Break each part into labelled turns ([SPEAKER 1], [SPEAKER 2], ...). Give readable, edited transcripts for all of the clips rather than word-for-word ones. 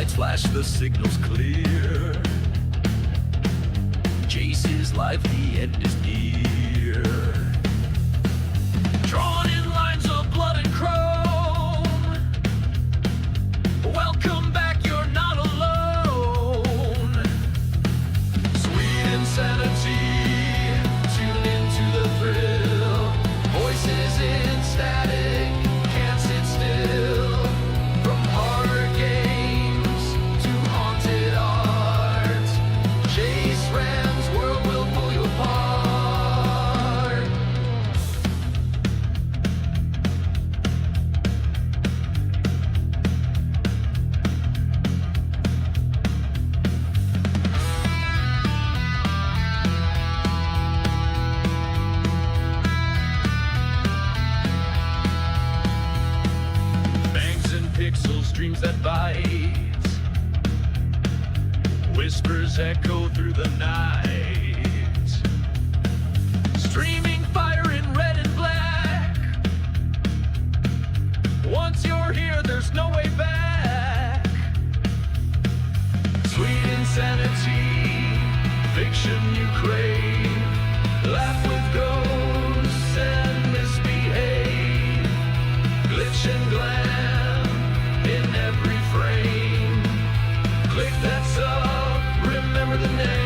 [SPEAKER 1] lights flash, the signal's clear. Jayce's life, the end is near. Drawn in lines of blood and chrome. Welcome back, you're not alone. Sweet insanity, tune into the thrill. Voices in static, can't sit still. From horror games to haunted art, Jayce Rand's world will pull you apart. Bangs and pixels, dreams that bite. Whispers echo through the night. Streaming fire in red and black. Once you're here, there's no way back. Sweet insanity, fiction you crave. Laugh with ghosts and misbehave. Glitch and glam in every frame. Click that sub, remember the name.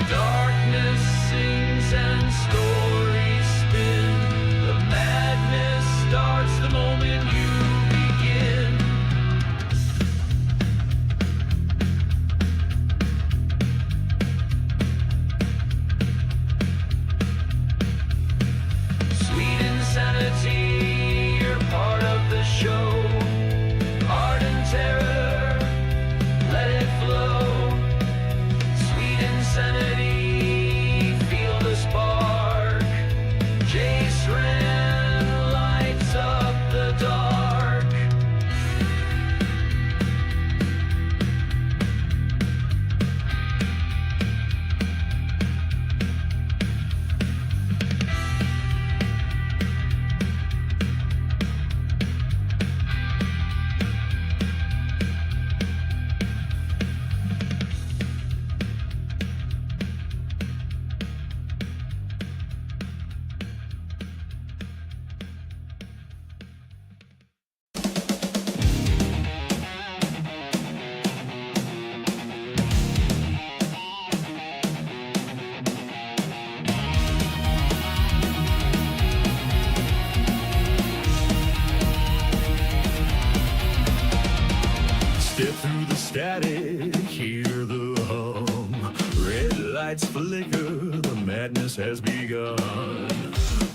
[SPEAKER 1] Darkness sings and stories spin. The madness starts the moment you begin. Sweet insanity, you're part of the show. Art and terror, let it flow. Sweet insanity, feel the spark. Jayce Rand lights up the dark. Step through the static, hear the hum. Red lights flicker, the madness has begun.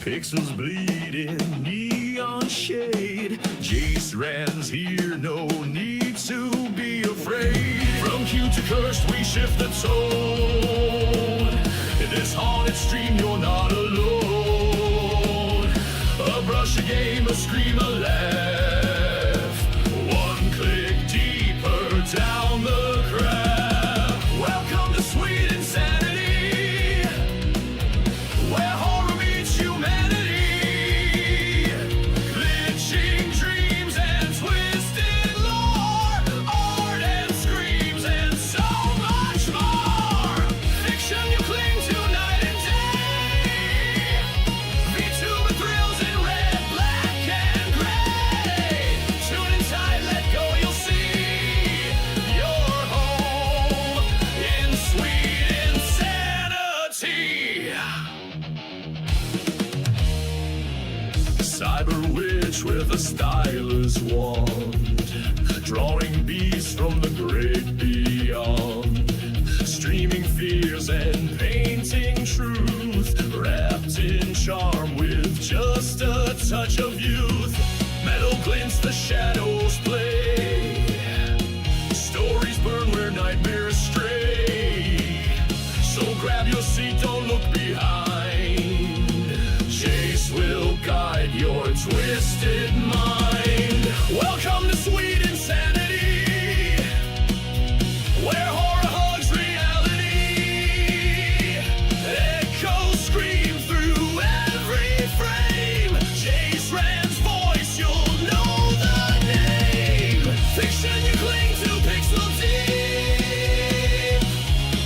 [SPEAKER 1] Pixels bleeding, neon shade. Jayce Rand's here, no need to be afraid. From cute to cursed, we shift the tone. In this haunted stream, you're not alone. A brush, a game, a scream, a laugh. One click deeper down the craft. Welcome to sweet insanity, where horror meets humanity. Glitching dreams and twisted lore, art and screams and so much more. Fiction you cling to night and day. VTuber thrills in red, black and gray. Tune in tight, let go, you'll see your home in sweet insanity. Cyber witch with a stylus wand, drawing beasts from the great beyond. Streaming fears and painting truth, wrapped in charm with just a touch of youth. Metal glints, the shadows play. Stories burn where nightmares stray. So grab your seat, don't look behind. Jayce will guide your twisted mind. Welcome to Sweet Insanity, where horror hugs reality. Echoes scream through every frame. Jayce voice, you'll know the name. Fiction you cling to, pixel deep.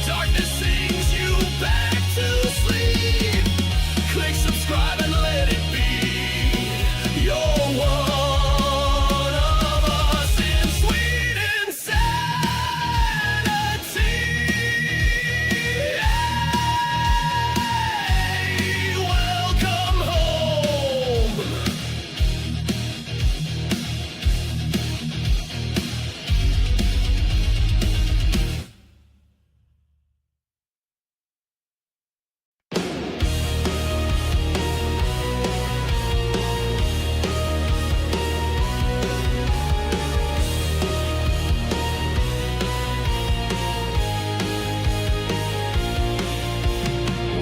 [SPEAKER 1] Darkness sings you back to sleep. Click subscribe and let it be. You're one of us in sweet insanity. Hey, welcome home.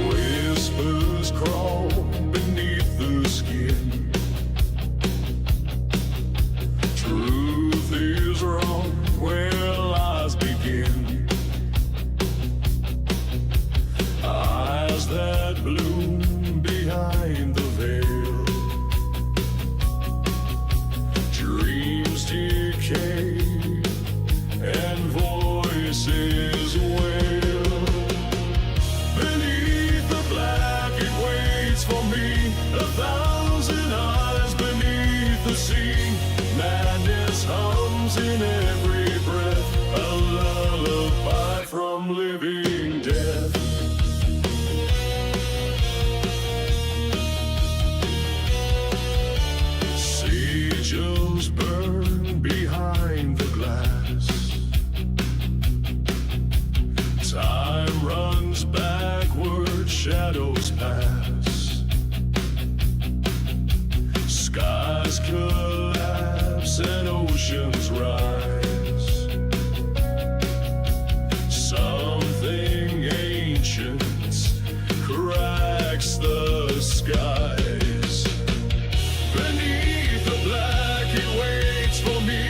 [SPEAKER 1] Whispers crawl beneath the skin. Truth is wrong where lies begin. Eyes that bloom behind the veil. Dreams decay and voices wail. Beneath the black it waits for me. 1,000 eyes beneath the sea. Madness hums in every breath. A lullaby from living death. Sigils burn behind the glass. Time runs backward, shadows pass. Skies collapse and oceans rise. Something ancient cracks the skies. Beneath the black it waits for me,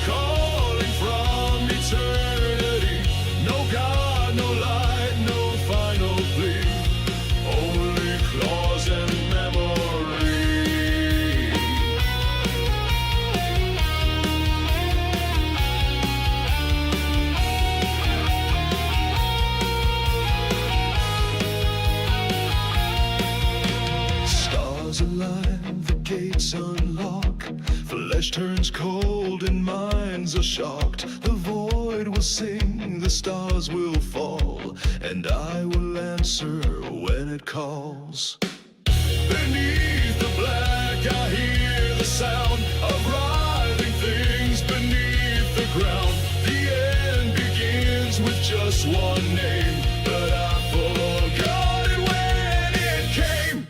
[SPEAKER 1] calling from eternity. No God, no light, no final plea, only claws and memory. Stars align, the gates unlock. Flesh turns cold and minds are shocked. The void will sing, the stars will fall, and I will answer when it calls. Beneath the black I hear the sound of writhing things beneath the ground. The end begins with just one name, but I forgot it when it came.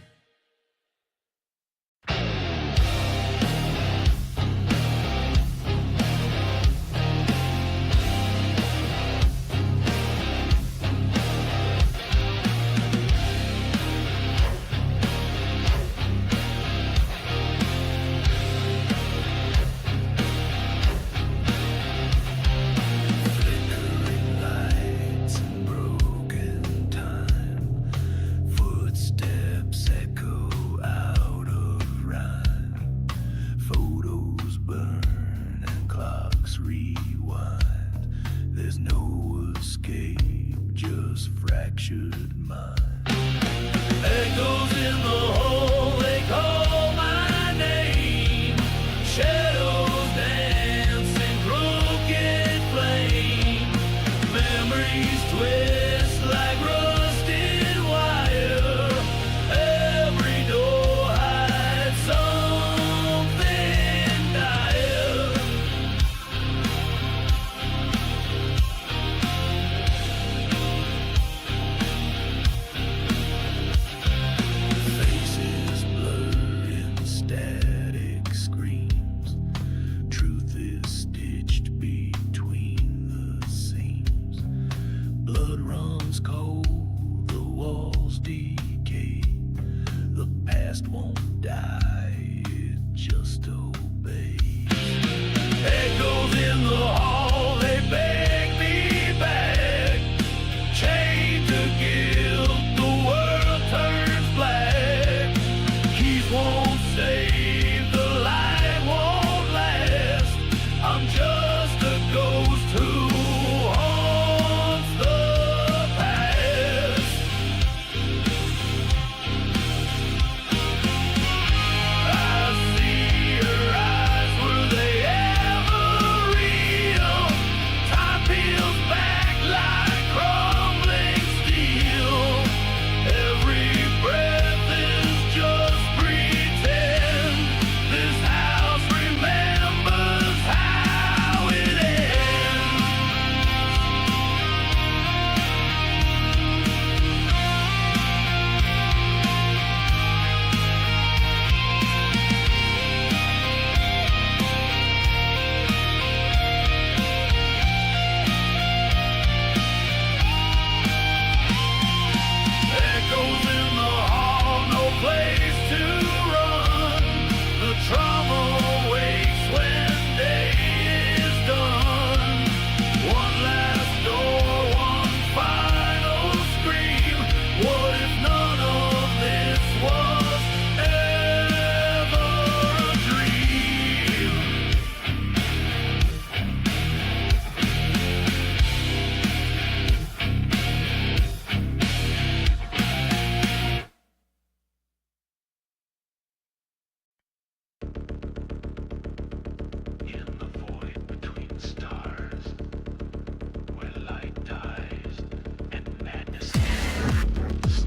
[SPEAKER 1] Flickering lights and broken time. Footsteps echo out of rhyme. Photos burn and clocks rewind. There's no escape, just fractured mind. Echoes in the hole, they call my name. Shadows dancing, crooked flame. Memories twist like rusted wire. Every door hides something dire. past won't die, it just obeys. Echoes in the hall, they beg me back. Chained to guilt, the world turns black. Keys won't save, the light won't last. I'm just a ghost who haunts the past. I see your eyes, were they ever real? Time peels back like crumbling steel. Every breath is just pretend. This house remembers how it ends. Echoes in the hall, no place to run. The trauma wakes when day is done. One last door, one final scream. What if none of this was ever a dream? In the void between stars, where light dies and madness ends.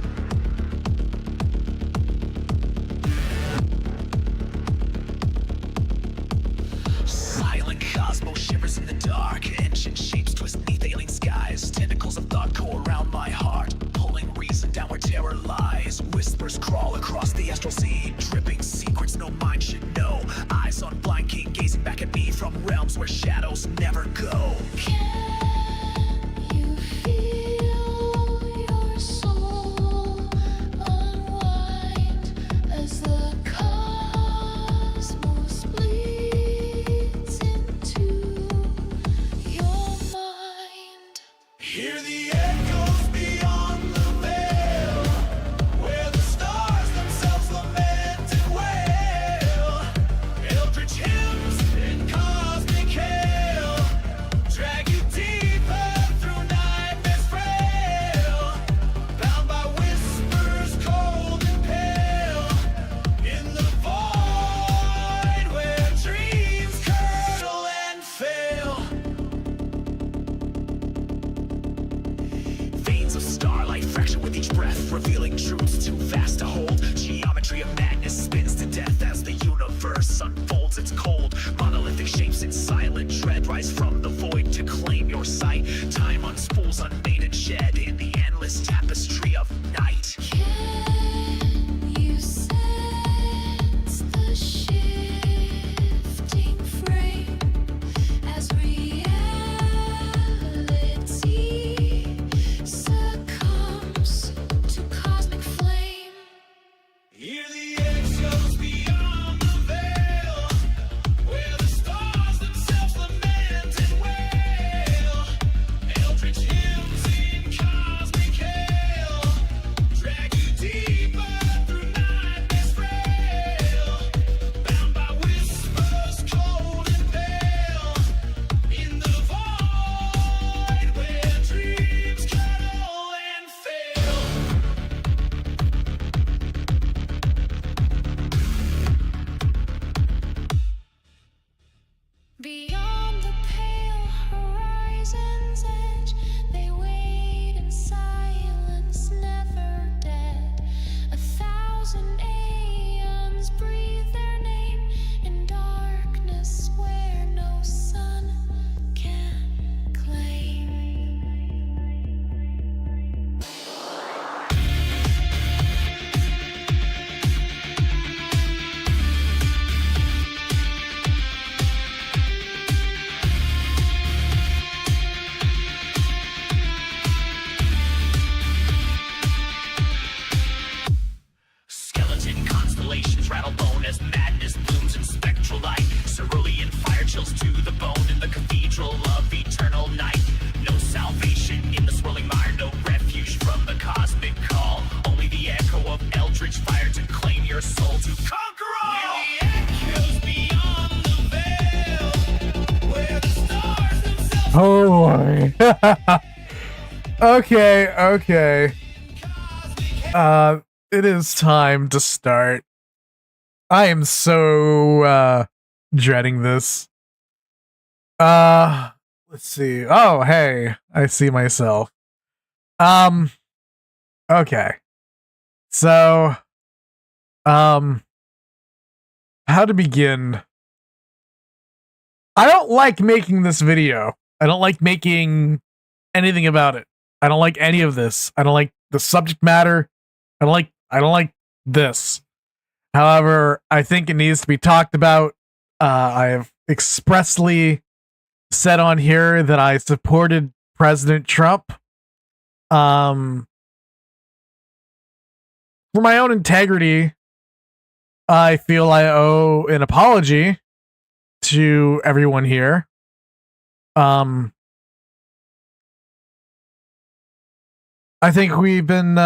[SPEAKER 1] Silent cosmos shivers in the dark. Ancient shapes twist neath alien skies. Tentacles of thought go around my heart, pulling reason down where terror lies. Whispers crawl across the astral sea, dripping secrets no mind should know. Eyes on blind king gazing back at me from realms where shadows never go.
[SPEAKER 2] Can you feel your soul unwind as the cosmos bleeds into your mind?
[SPEAKER 1] Hear the echoes beyond the veil, where the stars themselves lament and wail. Eldritch hymns in cosmic hail drag you deeper through nightmares frail, bound by whispers cold and pale. In the void where dreams curdle and fail. Veins of starlight fracture with each breath, revealing truths too vast to hold. Geometry of madness spins to death as the universe unfolds its cold. Monolithic shapes in silent dread rise from the void to claim your sight. Time unspools unmated shed in the endless tapestry of night.
[SPEAKER 2] Can you sense the shifting frame as reality succumbs to cosmic flame?
[SPEAKER 1] Hear the echoes beyond the veil,
[SPEAKER 3] Okay. It is time to start. I am so dreading this. Let's see. Oh, hey, I see myself. Okay. So, how to begin? I don't like making this video. I don't like making anything about it. I don't like any of this. I don't like the subject matter. I don't like this. However, I think it needs to be talked about. I have expressly said on here that I supported President Trump. For my own integrity, I feel I owe an apology to everyone here. I think we've been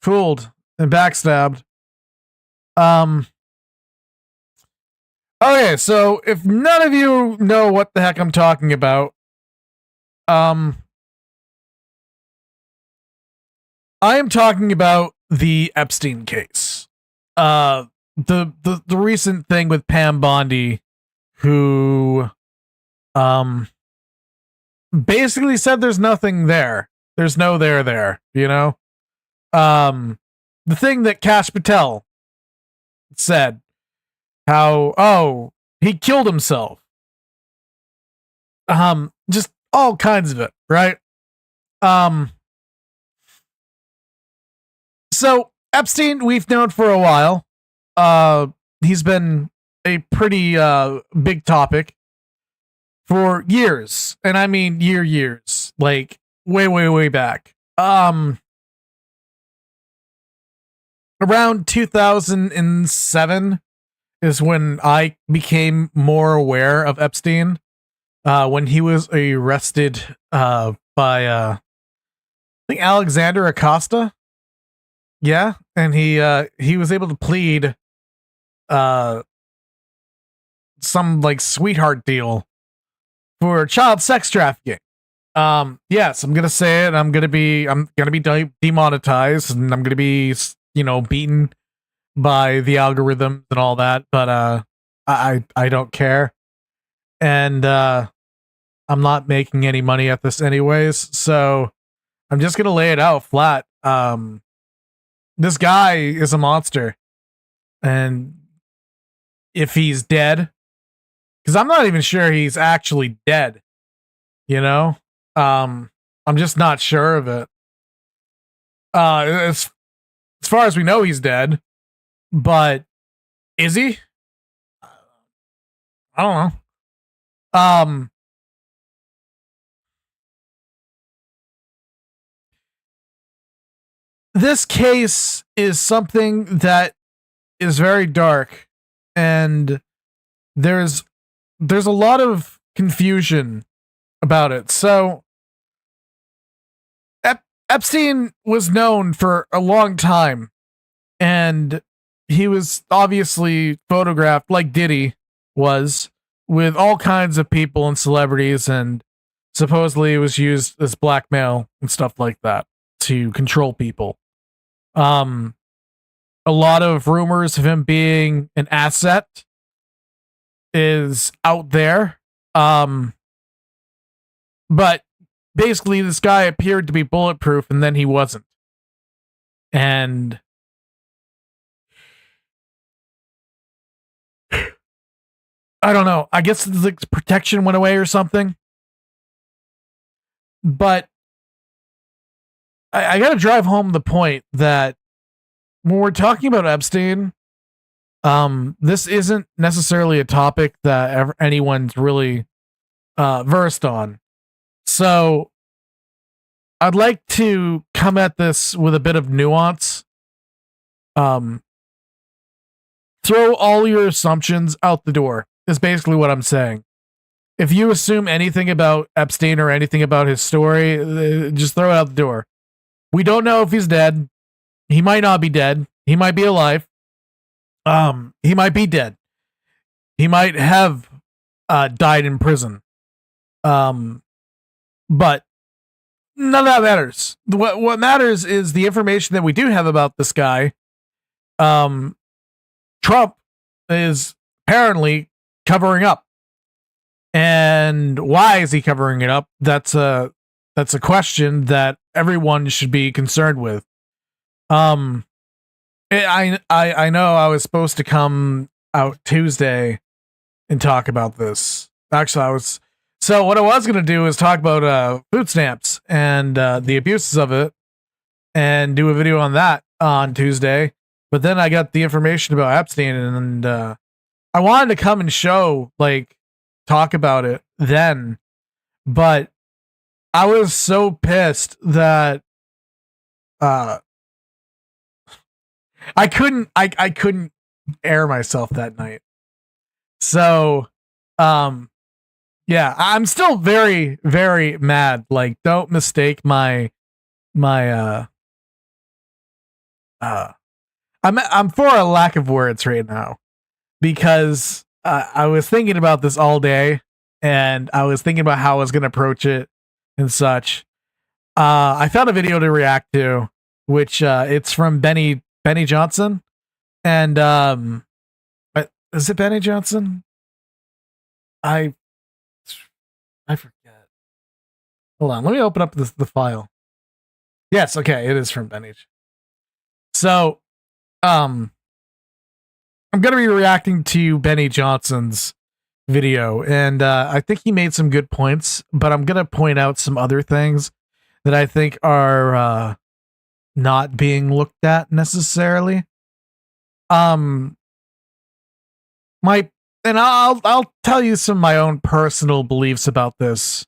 [SPEAKER 3] fooled and backstabbed. Okay, so if none of you know what the heck I'm talking about, I am talking about the Epstein case. The recent thing with Pam Bondi, who basically said there's nothing there. There's no there, you know? The thing that Kash Patel said, how, he killed himself. Just all kinds of it, right? So Epstein, we've known for a while. He's been a pretty big topic for years, and I mean years, like way back. Around 2007 is when I became more aware of Epstein. When he was arrested by I think Alexander Acosta. Yeah, and he was able to plead some like sweetheart deal for child sex trafficking. Yes, I'm gonna say it. I'm gonna be demonetized, and I'm gonna be beaten by the algorithm and all that. But I don't care, and I'm not making any money at this anyways. So I'm just gonna lay it out flat. This guy is a monster, and if he's dead, because I'm not even sure he's actually dead, I'm just not sure of it. As far as we know, he's dead, but is he? I don't know. This case is something that is very dark, and there's a lot of confusion about it. So Epstein was known for a long time, and he was obviously photographed like Diddy was with all kinds of people and celebrities, and supposedly it was used as blackmail and stuff like that to control people. A lot of rumors of him being an asset is out there. But basically this guy appeared to be bulletproof, and then he wasn't. And I don't know. I guess the protection went away or something. But I got to drive home the point that when we're talking about Epstein, this isn't necessarily a topic that anyone's really versed on. So I'd like to come at this with a bit of nuance. Throw all your assumptions out the door is basically what I'm saying. If you assume anything about Epstein or anything about his story, just throw it out the door. We don't know if he's dead. He might not be dead. He might be alive. He might be dead. He might have died in prison. But none of that matters. What matters is the information that we do have about this guy. Trump is apparently covering up. And why is he covering it up? That's a question that everyone should be concerned with. I know I was supposed to come out Tuesday and talk about this. Actually, so what I was going to do is talk about food stamps and the abuses of it and do a video on that on Tuesday. But then I got the information about Epstein and I wanted to come and talk about it then. But I was so pissed that I couldn't air myself that night. So yeah, I'm still very, very mad. Like, don't mistake I'm for a lack of words right now because I was thinking about this all day and I was thinking about how I was going to approach it and such. I found a video to react to, which it's from Benny Johnson, and is it Benny Johnson? I forget. Hold on, let me open up the file. Yes, okay, it is from Benny. So, I'm gonna be reacting to Benny Johnson's video, and I think he made some good points, but I'm gonna point out some other things that I think are not being looked at necessarily. I'll tell you some of my own personal beliefs about this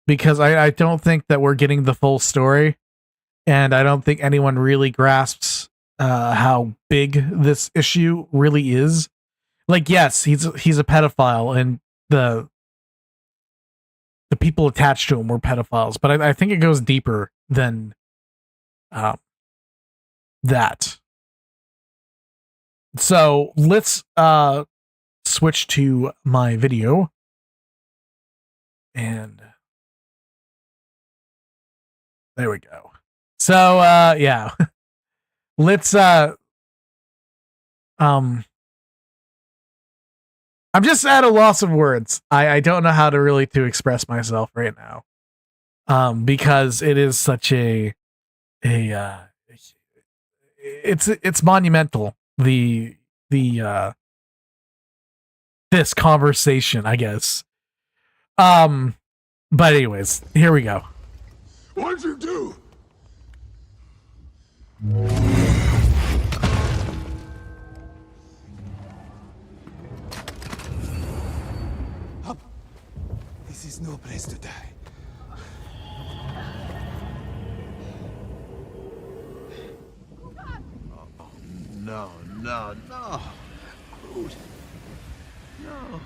[SPEAKER 3] because I don't think that we're getting the full story, and I don't think anyone really grasps how big this issue really is. Like, yes, he's a pedophile, and the people attached to him were pedophiles, but I think it goes deeper than that. So let's switch to my video, and there we go. So yeah. Let's I'm just at a loss of words. I don't know how to really to express myself right now. Because it is such it's monumental, this conversation, I guess. But anyways, here we go.
[SPEAKER 4] What'd you do? This is no place to die. No. Rude. No.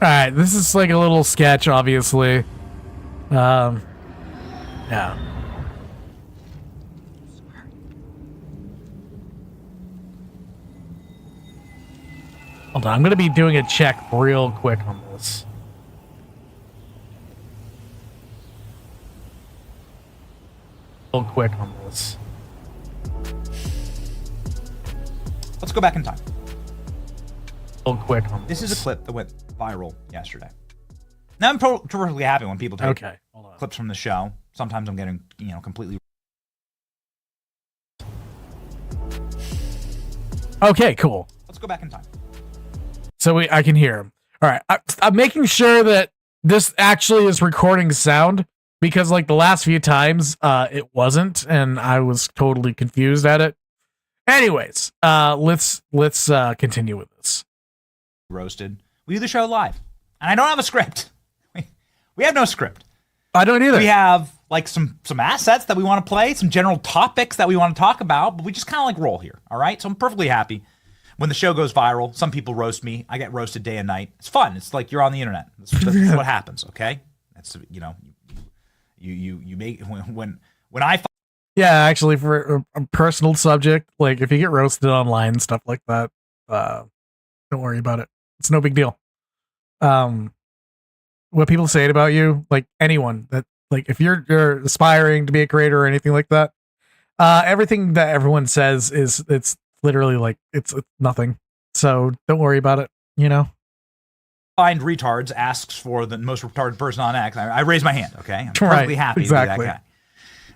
[SPEAKER 3] Alright, this is like a little sketch, obviously. Yeah. Hold on, I'm gonna be doing a check real quick on this.
[SPEAKER 5] Let's go back in time. This is a
[SPEAKER 3] this.
[SPEAKER 5] clip that went viral yesterday. Now I'm perfectly happy when people take
[SPEAKER 3] Okay, hold on.
[SPEAKER 5] clips from the show. Sometimes I'm getting, completely.
[SPEAKER 3] Okay, cool.
[SPEAKER 5] Let's go back in time.
[SPEAKER 3] So I can hear him. All right, I'm making sure that this actually is recording sound because, like, the last few times, it wasn't, and I was totally confused at it. Anyways, let's continue with this.
[SPEAKER 5] Roasted. We do the show live, and I don't have a script. We have no script.
[SPEAKER 3] I don't either.
[SPEAKER 5] We have like some assets that we want to play, some general topics that we want to talk about, but we just kind of like roll here. All right, so I'm perfectly happy. When the show goes viral, some people roast me. I get roasted day and night. It's fun. It's like you're on the internet. That's what happens. Okay, that's you make when I.
[SPEAKER 3] Yeah, actually, for a personal subject, like if you get roasted online and stuff like that, don't worry about it. It's no big deal. what people say about you, like anyone that, like, if you're aspiring to be a creator or anything like that, everything that everyone says it's literally like it's nothing. So don't worry about it. You know.
[SPEAKER 5] Find retards asks for the most retarded person on X. I raise my hand. Okay, I'm perfectly happy to be that guy.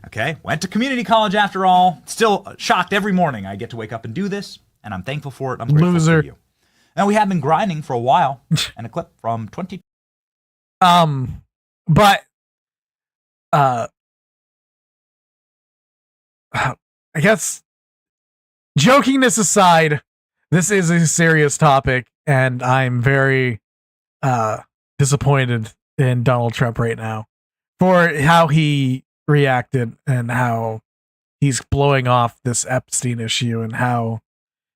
[SPEAKER 5] Okay, went to community college after all. Still shocked every morning I get to wake up and do this, and I'm thankful for it. I'm grateful
[SPEAKER 3] Loser.
[SPEAKER 5] for you. Now we have been grinding for a while, and a clip from 20.
[SPEAKER 3] But I guess jokingness aside, this is a serious topic, and I'm very disappointed in Donald Trump right now for how he reacted and how he's blowing off this Epstein issue and how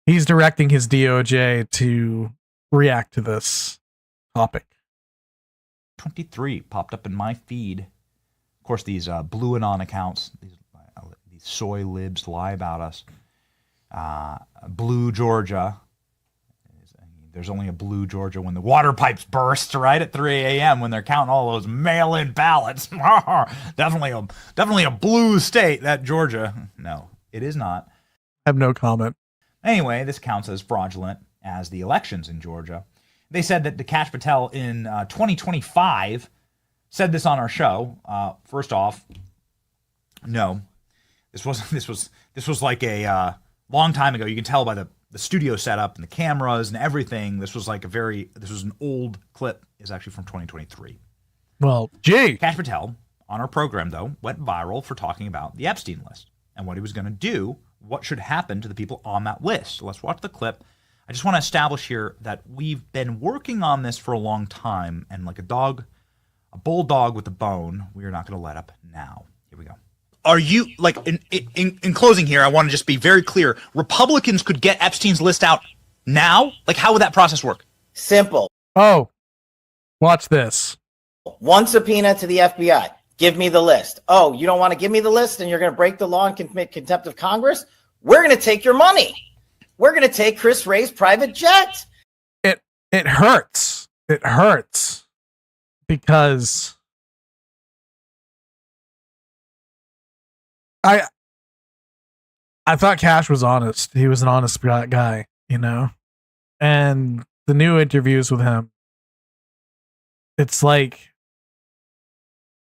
[SPEAKER 3] he's directing his DOJ to react to this topic.
[SPEAKER 5] 23 popped up in my feed. Of course, these Blue Anon accounts, these soy libs lie about us. Blue Georgia. There's only a blue Georgia when the water pipes burst, right, at 3 a.m. when they're counting all those mail-in ballots. definitely a blue state, that Georgia. No, it is not.
[SPEAKER 3] I have no comment.
[SPEAKER 5] Anyway, this counts as fraudulent as the elections in Georgia. They said that Kash Patel in 2025 said this on our show. First off, no, this was like a long time ago. You can tell by the studio setup and the cameras and everything. This was an old clip. It's actually from 2023.
[SPEAKER 3] Well, gee.
[SPEAKER 5] Kash Patel on our program though went viral for talking about the Epstein list and what he was going to do, what should happen to the people on that list. So let's watch the clip. I just want to establish here that we've been working on this for a long time, and like a bulldog with a bone, we are not going to let up now. Here we go.
[SPEAKER 6] Are you, like, in closing here, I want to just be very clear. Republicans could get Epstein's list out now? Like, how would that process work?
[SPEAKER 7] Simple.
[SPEAKER 3] Oh, watch this.
[SPEAKER 7] One subpoena to the FBI. Give me the list. Oh, you don't want to give me the list and you're going to break the law and commit contempt of Congress? We're going to take your money. We're going to take Chris Wray's private jet.
[SPEAKER 3] It hurts. It hurts because I thought Kash was honest. He was an honest guy, you know? And the new interviews with him, it's like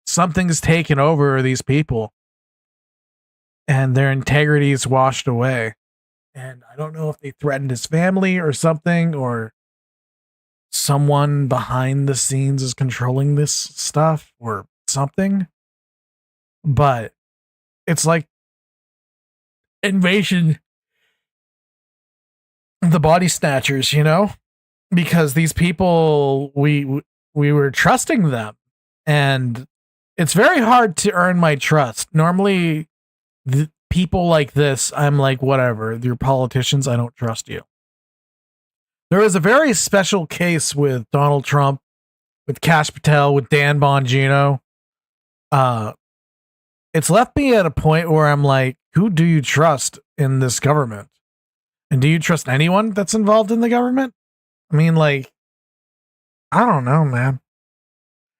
[SPEAKER 3] something's taken over these people and their integrity is washed away. And I don't know if they threatened his family or something, or someone behind the scenes is controlling this stuff or something. But it's like invasion of the body snatchers, you know? Because these people, we were trusting them. And it's very hard to earn my trust. Normally, people like this, I'm like, whatever, you're politicians, I don't trust you. There was a very special case with Donald Trump, with Kash Patel, with Dan Bongino. It's left me at a point where I'm like, who do you trust in this government? And do you trust anyone that's involved in the government? I mean, like, I don't know, man.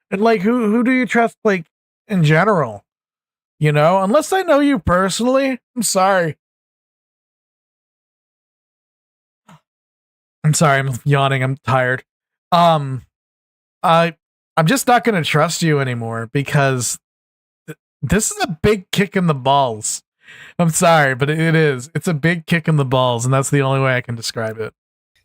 [SPEAKER 3] And like, who do you trust, like, in general? You know, unless I know you personally, I'm sorry. I'm sorry, I'm yawning, I'm tired. I'm just not going to trust you anymore because this is a big kick in the balls. I'm sorry, but it is. It's a big kick in the balls, and that's the only way I can describe it.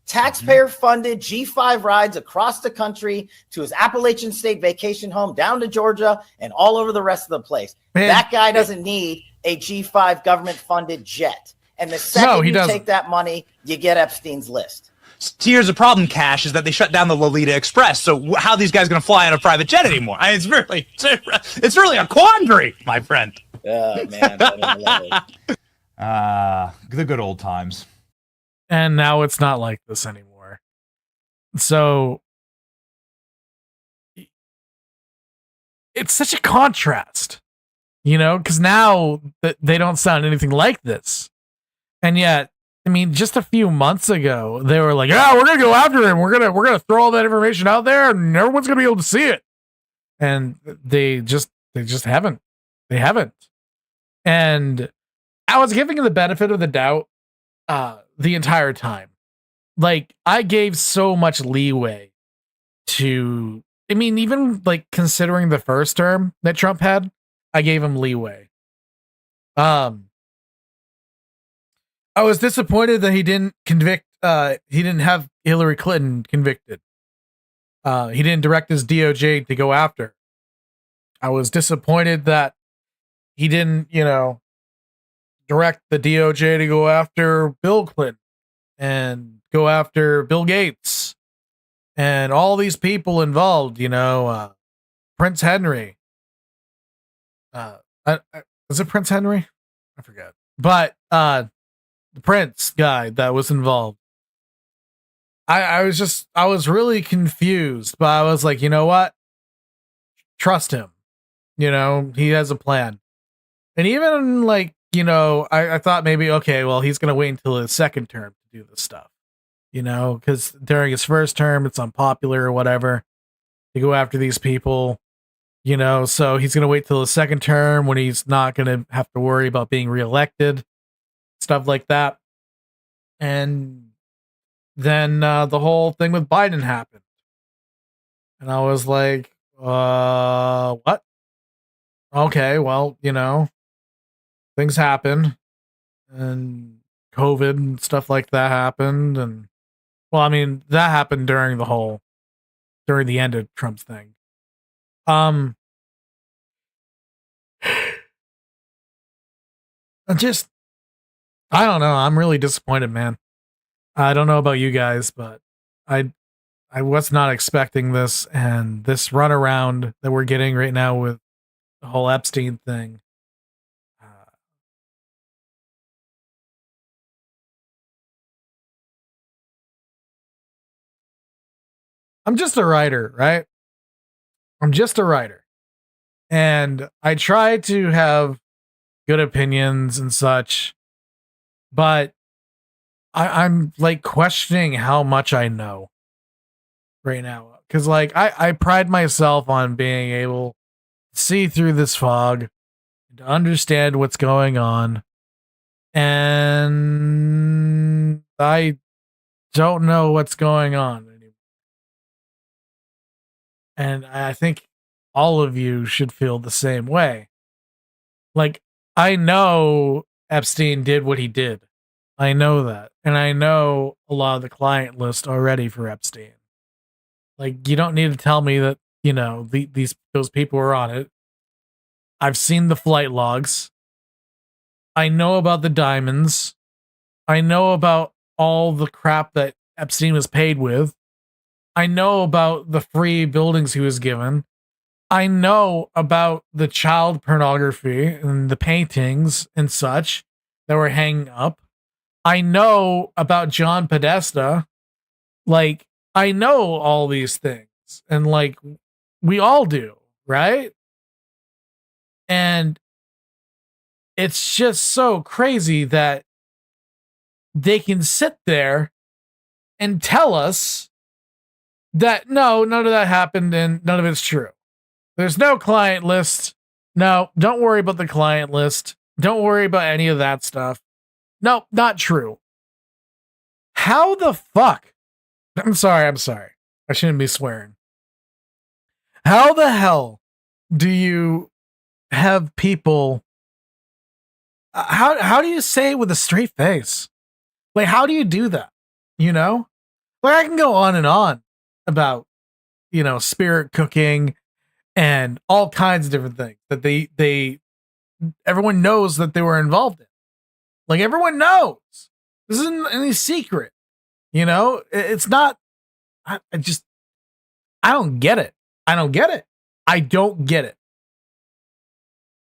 [SPEAKER 7] Taxpayer-funded G5 rides across the country to his Appalachian State vacation home down to Georgia and all over the rest of the place.
[SPEAKER 3] Man,
[SPEAKER 7] that guy doesn't need a G5 government-funded jet. And the second you take that money, you get Epstein's list.
[SPEAKER 6] So here's the problem, Kash, is that they shut down the Lolita Express. So how are these guys going to fly on a private jet anymore? I mean, it's really a quandary, my friend.
[SPEAKER 7] Oh, man. I love it.
[SPEAKER 5] The good old times.
[SPEAKER 3] And now it's not like this anymore. So it's such a contrast, you know, because now they don't sound anything like this. And yet, I mean, just a few months ago, they were like, "Yeah, we're gonna go after him. We're gonna throw all that information out there, and everyone's gonna be able to see it." and they just haven't. They haven't. And I was giving him the benefit of the doubt the entire time. Like, I gave so much leeway to, I mean, even like considering the first term that Trump had, I gave him leeway. I was disappointed that he didn't he didn't have Hillary Clinton convicted. He didn't direct his DOJ to go after. I was disappointed that he didn't, direct the DOJ to go after Bill Clinton and go after Bill Gates and all these people involved, Prince Henry. Was it Prince Henry? I forget. But the Prince guy that was involved. I was really confused, but I was like, you know what? Trust him. He has a plan. And even like, I thought maybe, okay, well, he's going to wait until his second term to do this stuff, because during his first term, it's unpopular or whatever to go after these people, so he's going to wait till his second term when he's not going to have to worry about being reelected, stuff like that. And then the whole thing with Biden happened. And I was like, what? Okay, well, things happen and COVID and stuff like that happened. And well, I mean, that happened during the end of Trump's thing. I don't know. I'm really disappointed, man. I don't know about you guys, but I was not expecting this, and this runaround that we're getting right now with the whole Epstein thing. I'm just a writer, right? I'm just a writer. And I try to have good opinions and such, but I'm like questioning how much I know right now. Cause like I pride myself on being able to see through this fog, to understand what's going on. And I don't know what's going on anymore. And I think all of you should feel the same way. Like, I know Epstein did what he did. I know that. And I know a lot of the client list already for Epstein. Like, you don't need to tell me that, those people were on it. I've seen the flight logs. I know about the diamonds. I know about all the crap that Epstein was paid with. I know about the free buildings he was given. I know about the child pornography and the paintings and such that were hanging up. I know about John Podesta. Like, I know all these things. And like, we all do, right? And it's just so crazy that they can sit there and tell us that no, none of that happened and none of it's true. There's no client list. No, don't worry about the client list. Don't worry about any of that stuff. No, not true. How the fuck? I'm sorry. I shouldn't be swearing. How the hell do you have people? How do you say it with a straight face? Like, how do you do that? Like, I can go on and on about, spirit cooking and all kinds of different things that everyone knows that they were involved in. Like, everyone knows. This isn't any secret. It's not. I don't get it. I don't get it. I don't get it.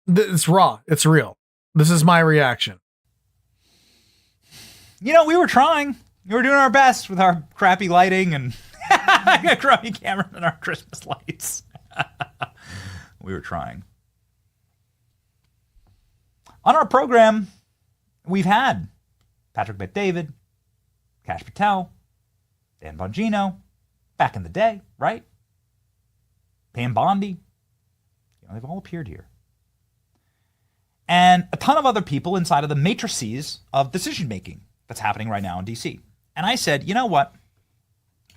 [SPEAKER 3] It's raw. It's real. This is my reaction.
[SPEAKER 5] We were trying. We were doing our best with our crappy lighting and a crappy camera and our Christmas lights. We were trying. On our program, we've had Patrick Bet-David, Cash Patel, Dan Bongino, back in the day, right? Pam Bondi, They've all appeared here. And a ton of other people inside of the matrices of decision-making that's happening right now in D.C. And I said, you know what?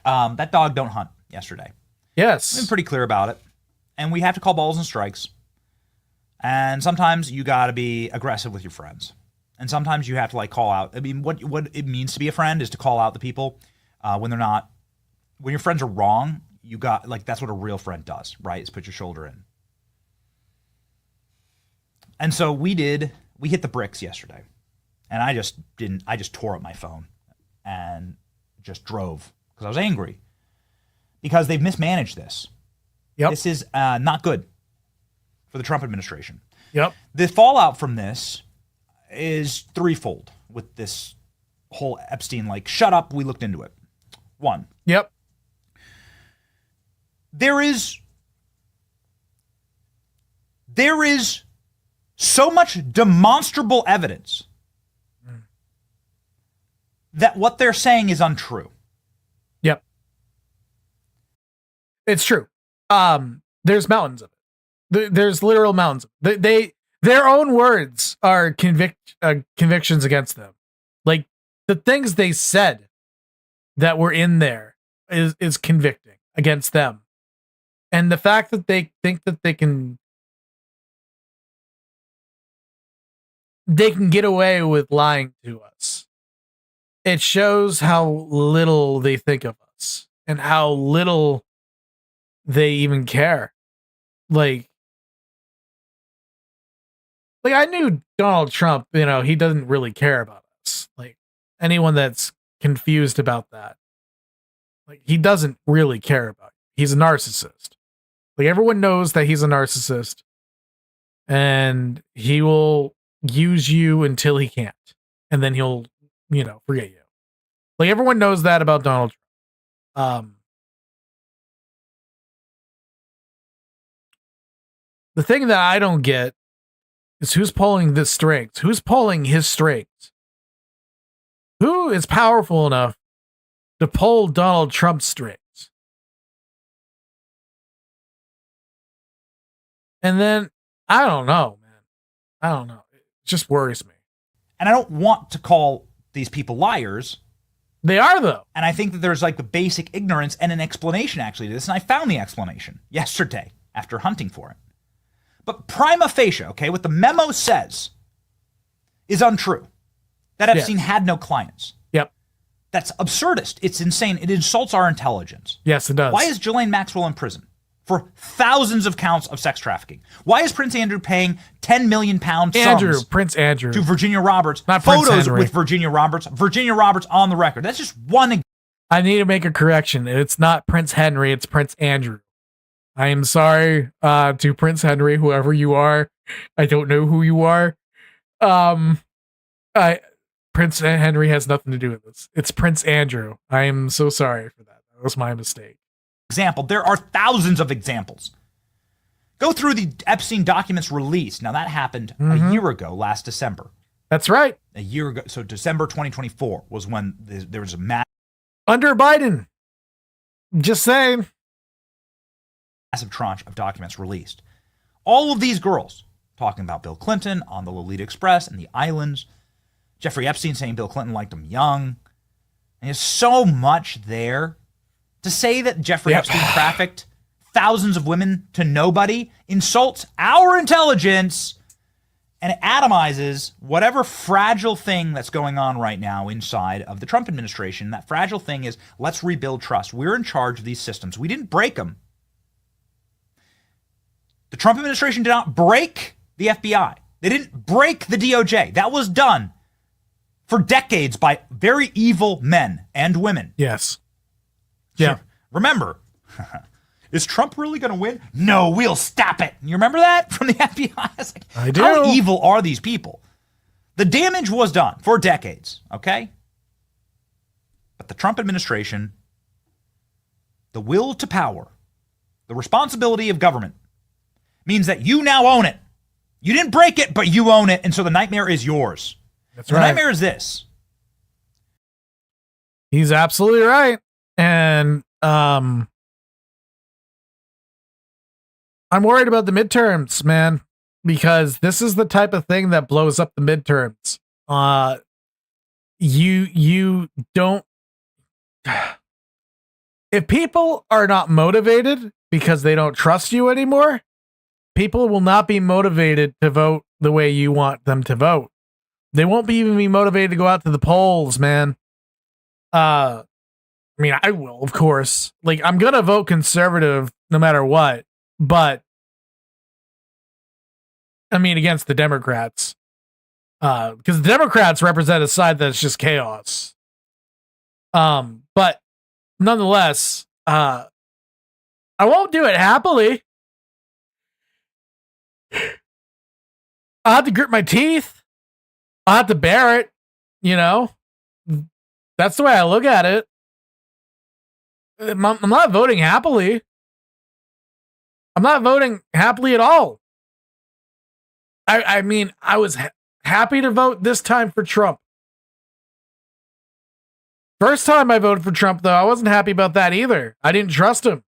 [SPEAKER 5] That dog don't hunt yesterday.
[SPEAKER 3] Yes.
[SPEAKER 5] I've been pretty clear about it. And we have to call balls and strikes. And sometimes you got to be aggressive with your friends. And sometimes you have to call out. I mean, what it means to be a friend is to call out the people when they're not, when your friends are wrong. You got that's what a real friend does, right? Is put your shoulder in. And so we hit the bricks yesterday. And I just tore up my phone and just drove because I was angry because they've mismanaged this.
[SPEAKER 3] Yep.
[SPEAKER 5] This is not good for the Trump administration.
[SPEAKER 3] Yep.
[SPEAKER 5] The fallout from this is threefold with this whole Epstein, shut up, we looked into it. One.
[SPEAKER 3] Yep.
[SPEAKER 5] There is so much demonstrable evidence that what they're saying is untrue.
[SPEAKER 3] Yep. It's true. There's mountains of it. There's literal mountains. Their own words are convictions against them. The things they said that were in there is convicting against them. And the fact that they think that they can get away with lying to us, it shows how little they think of us and how little they even care. I knew Donald Trump, he doesn't really care about us. Anyone that's confused about that, he doesn't really care about you. He's a narcissist. Everyone knows that he's a narcissist, and he will use you until he can't, and then he'll, forget you. Everyone knows that about Donald Trump. The thing that I don't get is who's pulling the strings. Who's pulling his strings? Who is powerful enough to pull Donald Trump's strings? And then, I don't know, man. I don't know. It just worries me.
[SPEAKER 5] And I don't want to call these people liars.
[SPEAKER 3] They are, though.
[SPEAKER 5] And I think that there's the basic ignorance and an explanation actually to this. And I found the explanation yesterday after hunting for it. But prima facie, okay, what the memo says is untrue. That Epstein had no clients.
[SPEAKER 3] Yep.
[SPEAKER 5] That's absurdist. It's insane. It insults our intelligence.
[SPEAKER 3] Yes, it does.
[SPEAKER 5] Why is Ghislaine Maxwell in prison for thousands of counts of sex trafficking? Why is Prince Andrew paying 10 million pound sums
[SPEAKER 3] Prince Andrew
[SPEAKER 5] to Virginia Roberts?
[SPEAKER 3] Not Prince
[SPEAKER 5] Photos
[SPEAKER 3] Henry.
[SPEAKER 5] with Virginia Roberts. Virginia Roberts on the record. That's just one.
[SPEAKER 3] I need to make a correction. It's not Prince Henry, it's Prince Andrew. I am sorry to Prince Henry, whoever you are. I don't know who you are. Prince Henry has nothing to do with this. It's Prince Andrew. I am so sorry for that. That was my mistake.
[SPEAKER 5] Example. There are thousands of examples. Go through the Epstein documents released. Now that happened a year ago, last December.
[SPEAKER 3] That's right.
[SPEAKER 5] A year ago. So December 2024 was when there was a
[SPEAKER 3] under Biden. Just saying.
[SPEAKER 5] Massive tranche of documents released. All of these girls talking about Bill Clinton on the Lolita Express and the islands. Jeffrey Epstein saying Bill Clinton liked him young. And there's so much there. To say that Jeffrey Epstein trafficked thousands of women to nobody insults our intelligence and it atomizes whatever fragile thing that's going on right now inside of the Trump administration. That fragile thing is, let's rebuild trust. We're in charge of these systems. We didn't break them. The Trump administration did not break the FBI. They didn't break the DOJ. That was done for decades by very evil men and women.
[SPEAKER 3] Yes. Yeah.
[SPEAKER 5] Remember, is Trump really going to win? No, we'll stop it. You remember that from the FBI? It's
[SPEAKER 3] I do.
[SPEAKER 5] How evil are these people? The damage was done for decades, okay? But the Trump administration, the will to power, the responsibility of government, means that you now own it. You didn't break it, but you own it, and so the nightmare is yours.
[SPEAKER 3] That's
[SPEAKER 5] The
[SPEAKER 3] right.
[SPEAKER 5] nightmare is this.
[SPEAKER 3] He's absolutely right. And I'm worried about the midterms, man, because this is the type of thing that blows up the midterms. You don't. If people are not motivated because they don't trust you anymore, people will not be motivated to vote the way you want them to vote. They won't even be motivated to go out to the polls, man. I mean, I will, of course. Like, I'm gonna vote conservative no matter what, but I mean, against the Democrats, because the Democrats represent a side that's just chaos. But nonetheless, I won't do it happily. I'll have to grit my teeth. I'll have to bear it. You know, that's the way I look at it. I'm not voting happily. I'm not voting happily at all. I mean, I was happy to vote this time for Trump. First time I voted for Trump, though, I wasn't happy about that either. I didn't trust him.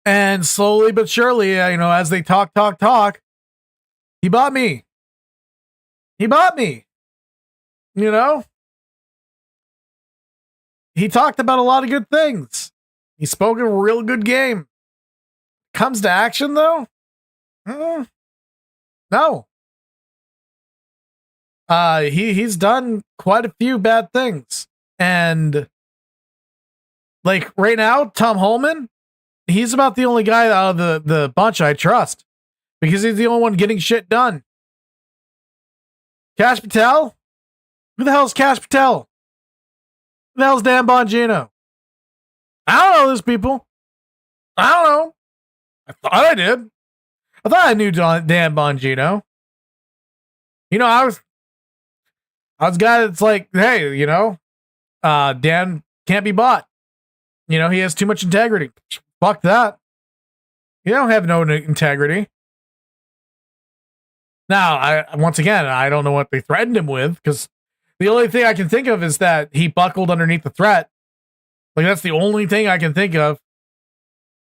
[SPEAKER 3] And slowly but surely, you know, as they talk, he bought me. He bought me. You know? He talked about a lot of good things. He spoke a real good game. Comes to action, though? No. He's done quite a few bad things. And like right now, Tom Holman, he's about the only guy out of the bunch I trust because he's the only one getting shit done. Kash Patel? Who the hell's Kash Patel? Who the hell's Dan Bongino? I don't know these people. I don't know. I thought I did. I thought I knew Dan Bongino. You know, I was a guy that's like, hey, you know, Dan can't be bought. You know, he has too much integrity. Fuck that. You don't have no integrity. Now, once again, I don't know what they threatened him with because the only thing I can think of is that he buckled underneath the threat. Like, that's the only thing I can think of.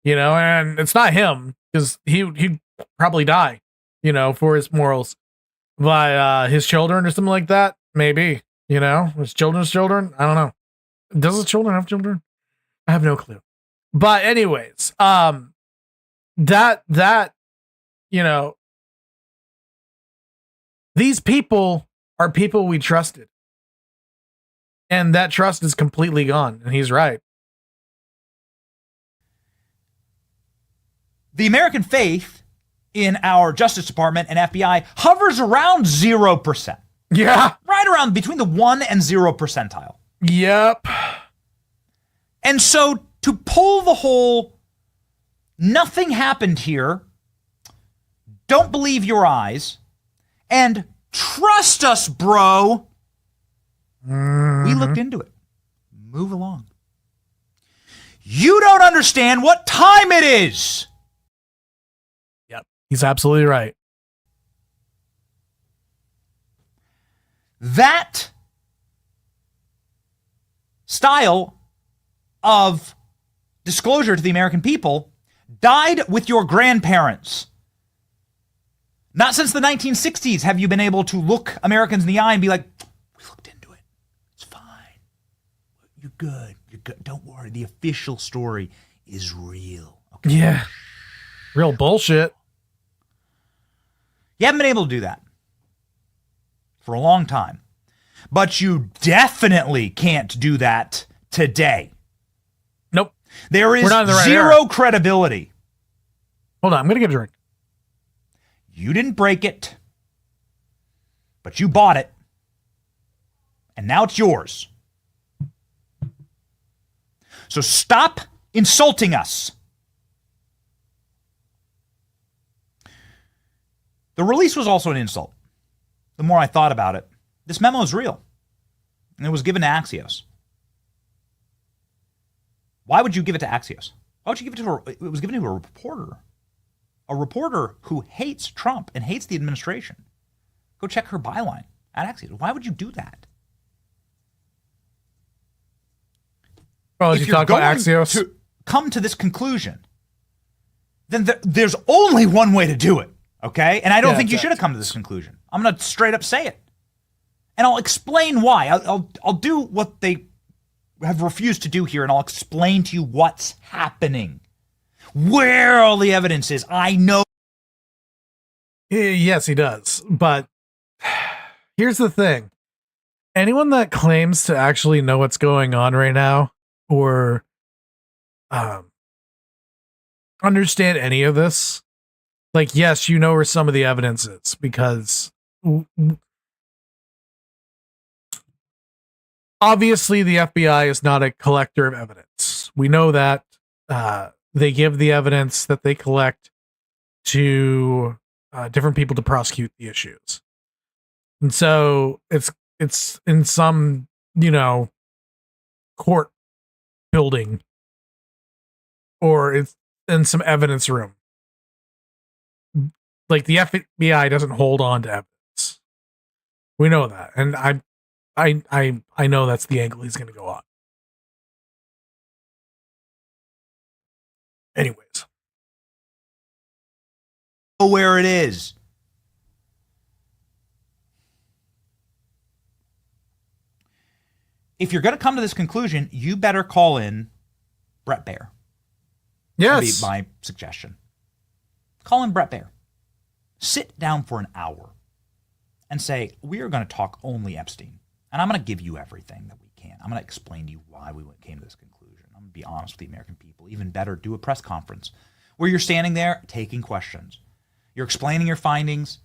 [SPEAKER 3] You know, and it's not him because he'd probably die, you know, for his morals. By his children or something like that, maybe. You know, his children's children. I don't know. Does his children have children? I have no clue. But anyways, that you know, these people are people we trusted, and that trust is completely gone. And he's right.
[SPEAKER 5] The American faith in our Justice Department and FBI hovers around 0%.
[SPEAKER 3] Yeah.
[SPEAKER 5] Right around between the 1 and 0 percentile.
[SPEAKER 3] Yep.
[SPEAKER 5] And so to pull the whole nothing happened here, don't believe your eyes, and trust us, bro. We looked into it. Move along. You don't understand what time it is.
[SPEAKER 3] He's absolutely right.
[SPEAKER 5] That style of disclosure to the American people died with your grandparents. Not since the 1960s have you been able to look Americans in the eye and be like, we looked into it. It's fine. You're good. You're good. Don't worry. The official story is real. Okay?
[SPEAKER 3] Yeah. Real bullshit.
[SPEAKER 5] You haven't been able to do that for a long time. But you definitely can't do that today.
[SPEAKER 3] Nope.
[SPEAKER 5] There is
[SPEAKER 3] We're not in the right
[SPEAKER 5] zero
[SPEAKER 3] era.
[SPEAKER 5] credibility.
[SPEAKER 3] Hold on. I'm going to get a drink.
[SPEAKER 5] You didn't break it, but you bought it, and now it's yours. So stop insulting us. The release was also an insult. The more I thought about it, this memo is real, and it was given to Axios. Why would you give it to Axios? Why would you give it to it was given to a reporter? A reporter who hates Trump and hates the administration. Go check her byline at Axios. Why would you do that?
[SPEAKER 3] Oh,
[SPEAKER 5] If
[SPEAKER 3] you
[SPEAKER 5] you're
[SPEAKER 3] talk about
[SPEAKER 5] going
[SPEAKER 3] Axios?
[SPEAKER 5] to come to this conclusion, then there's only one way to do it, okay? And I don't
[SPEAKER 3] Yeah,
[SPEAKER 5] think you should have come to this conclusion. I'm going to straight up say it. And I'll explain why. I'll do what they have refused to do here, and I'll explain to you what's happening. Where all the evidence is. I know.
[SPEAKER 3] Yes, he does. But here's the thing. Anyone that claims to actually know what's going on right now or understand any of this, like, yes, you know where some of the evidence is because obviously the FBI is not a collector of evidence. We know that they give the evidence that they collect to different people to prosecute the issues. And so it's in some, court building or it's in some evidence room. Like the FBI doesn't hold on to evidence. We know that. And I know that's the angle he's going to go on. Anyways.
[SPEAKER 5] Where it is. If you're going to come to this conclusion, you better call in Brett Baer.
[SPEAKER 3] Yes.
[SPEAKER 5] That'd be my suggestion. Call in Brett Baer. Sit down for an hour and say, we are going to talk only Epstein. And I'm going to give you everything that we can. I'm going to explain to you why we came to this conclusion. I'm going to be honest with the American people. Even better, do a press conference where you're standing there taking questions. You're explaining your findings,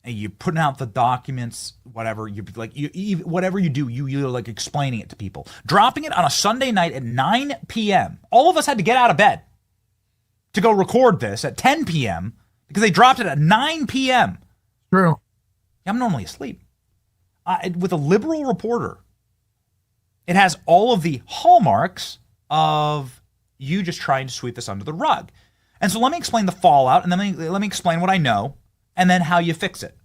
[SPEAKER 5] and you're putting out the documents, whatever. Whatever you do, you're like explaining it to people. Dropping it on a Sunday night at 9 p.m. All of us had to get out of bed to go record this at 10 p.m. because they dropped it at 9 p.m.
[SPEAKER 3] True.
[SPEAKER 5] I'm normally asleep. With a liberal reporter, it has all of the hallmarks of you just trying to sweep this under the rug. And so let me explain the fallout, and then let me explain what I know, and then how you fix it.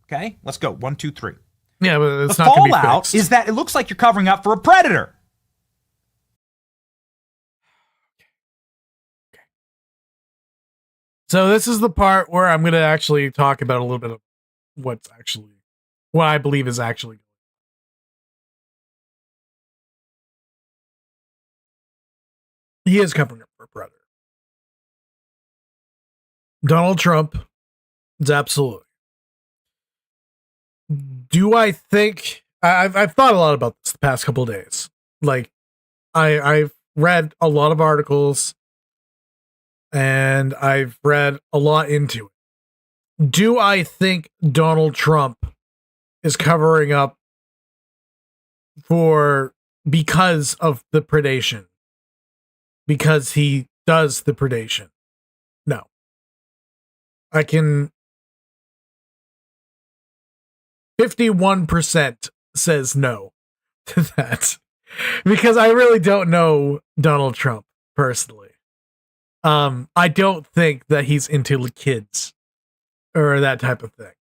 [SPEAKER 5] Okay? Let's go. 1, 2, 3.
[SPEAKER 3] Yeah, but it's
[SPEAKER 5] the
[SPEAKER 3] not going to be
[SPEAKER 5] fallout
[SPEAKER 3] fixed.
[SPEAKER 5] is that it looks like you're covering up for a predator.
[SPEAKER 3] So this is the part where I'm going to actually talk about a little bit of what I believe is actually. He is covering up for a predator. Donald Trump is absolutely. Do I think I've thought a lot about this the past couple of days? Like, I've read a lot of articles and I've read a lot into it. Do I think Donald Trump is covering up because of the predation? Because he does the predation? No. I can 51% says no to that. Because I really don't know Donald Trump personally. I don't think that he's into kids or that type of thing.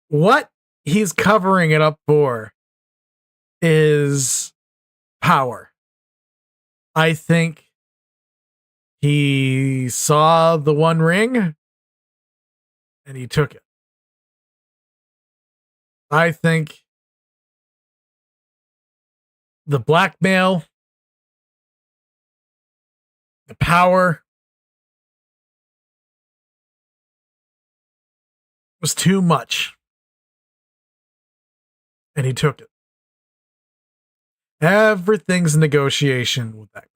[SPEAKER 3] What he's covering it up for is power. I think he saw the One Ring and he took it. I think the blackmail, the power was too much. And he took it. Everything's negotiation with that.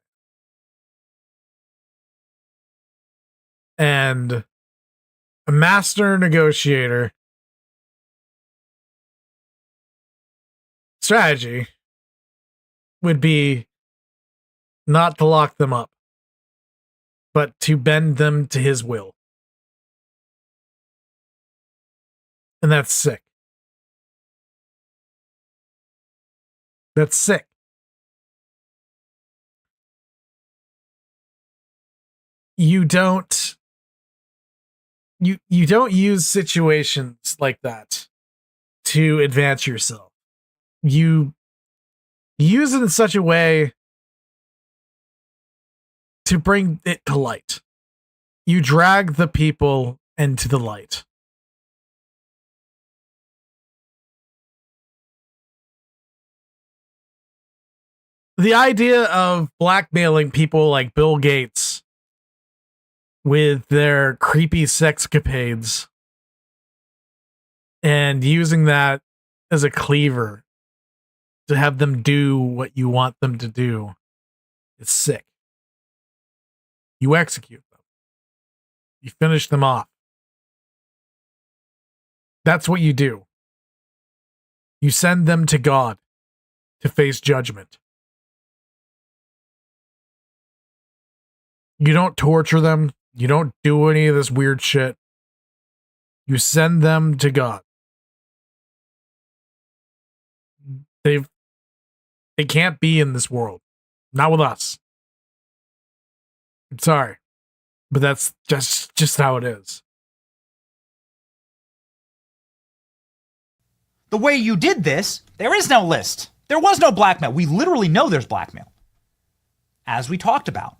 [SPEAKER 3] And a master negotiator strategy would be not to lock them up, but to bend them to his will. And that's sick. That's sick. You don't use situations like that to advance yourself. You use it in such a way to bring it to light. You drag the people into the light. The idea of blackmailing people like Bill Gates with their creepy sexcapades and using that as a cleaver to have them do what you want them to do is sick. You execute them. You finish them off. That's what you do. You send them to God to face judgment. You don't torture them. You don't do any of this weird shit. You send them to God. They can't be in this world. Not with us. I'm sorry. But that's just how it is.
[SPEAKER 5] The way you did this, there is no list. There was no blackmail. We literally know there's blackmail. As we talked about,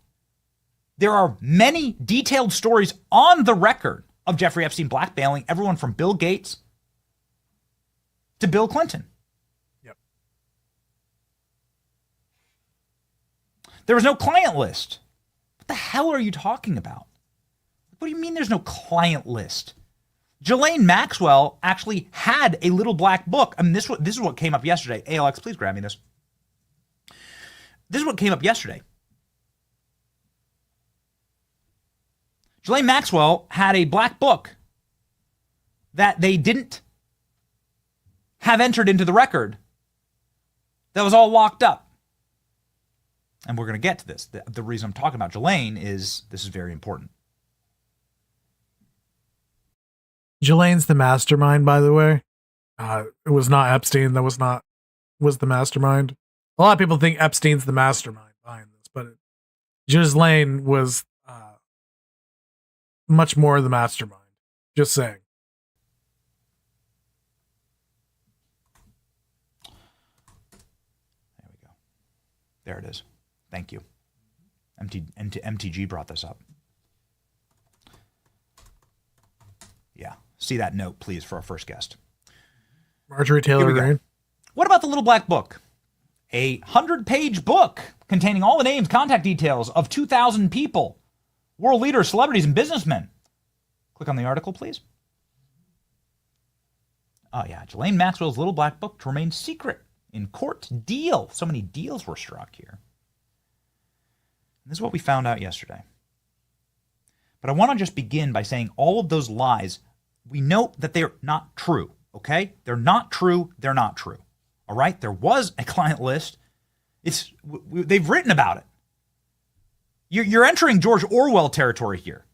[SPEAKER 5] there are many detailed stories on the record of Jeffrey Epstein blackmailing everyone from Bill Gates to Bill Clinton.
[SPEAKER 3] Yep.
[SPEAKER 5] There was no client list. What the hell are you talking about? What do you mean there's no client list? Ghislaine Maxwell actually had a little black book. I mean, this is what came up yesterday. ALX, please grab me this. This is what came up yesterday. Ghislaine Maxwell had a black book that they didn't have entered into the record that was all locked up. And we're going to get to this. The reason I'm talking about Ghislaine is this is very important.
[SPEAKER 3] Ghislaine's the mastermind, by the way. It was not Epstein. Was the mastermind. A lot of people think Epstein's the mastermind behind this, but Ghislaine was much more the mastermind. Just saying.
[SPEAKER 5] There we go. There it is. Thank you. MTG brought this up. Yeah. See that note, please, for our first guest.
[SPEAKER 3] Marjorie Taylor Greene.
[SPEAKER 5] What about the little black book? A 100-page book containing all the names, contact details of 2,000 people, world leaders, celebrities, and businessmen. Click on the article, please. Oh, yeah. Ghislaine Maxwell's little black book to remain secret in court deal. So many deals were struck here. And this is what we found out yesterday. But I want to just begin by saying all of those lies, we note that they're not true, okay? They're not true. They're not true. All right? There was a client list. They've written about it. You're entering George Orwell territory here.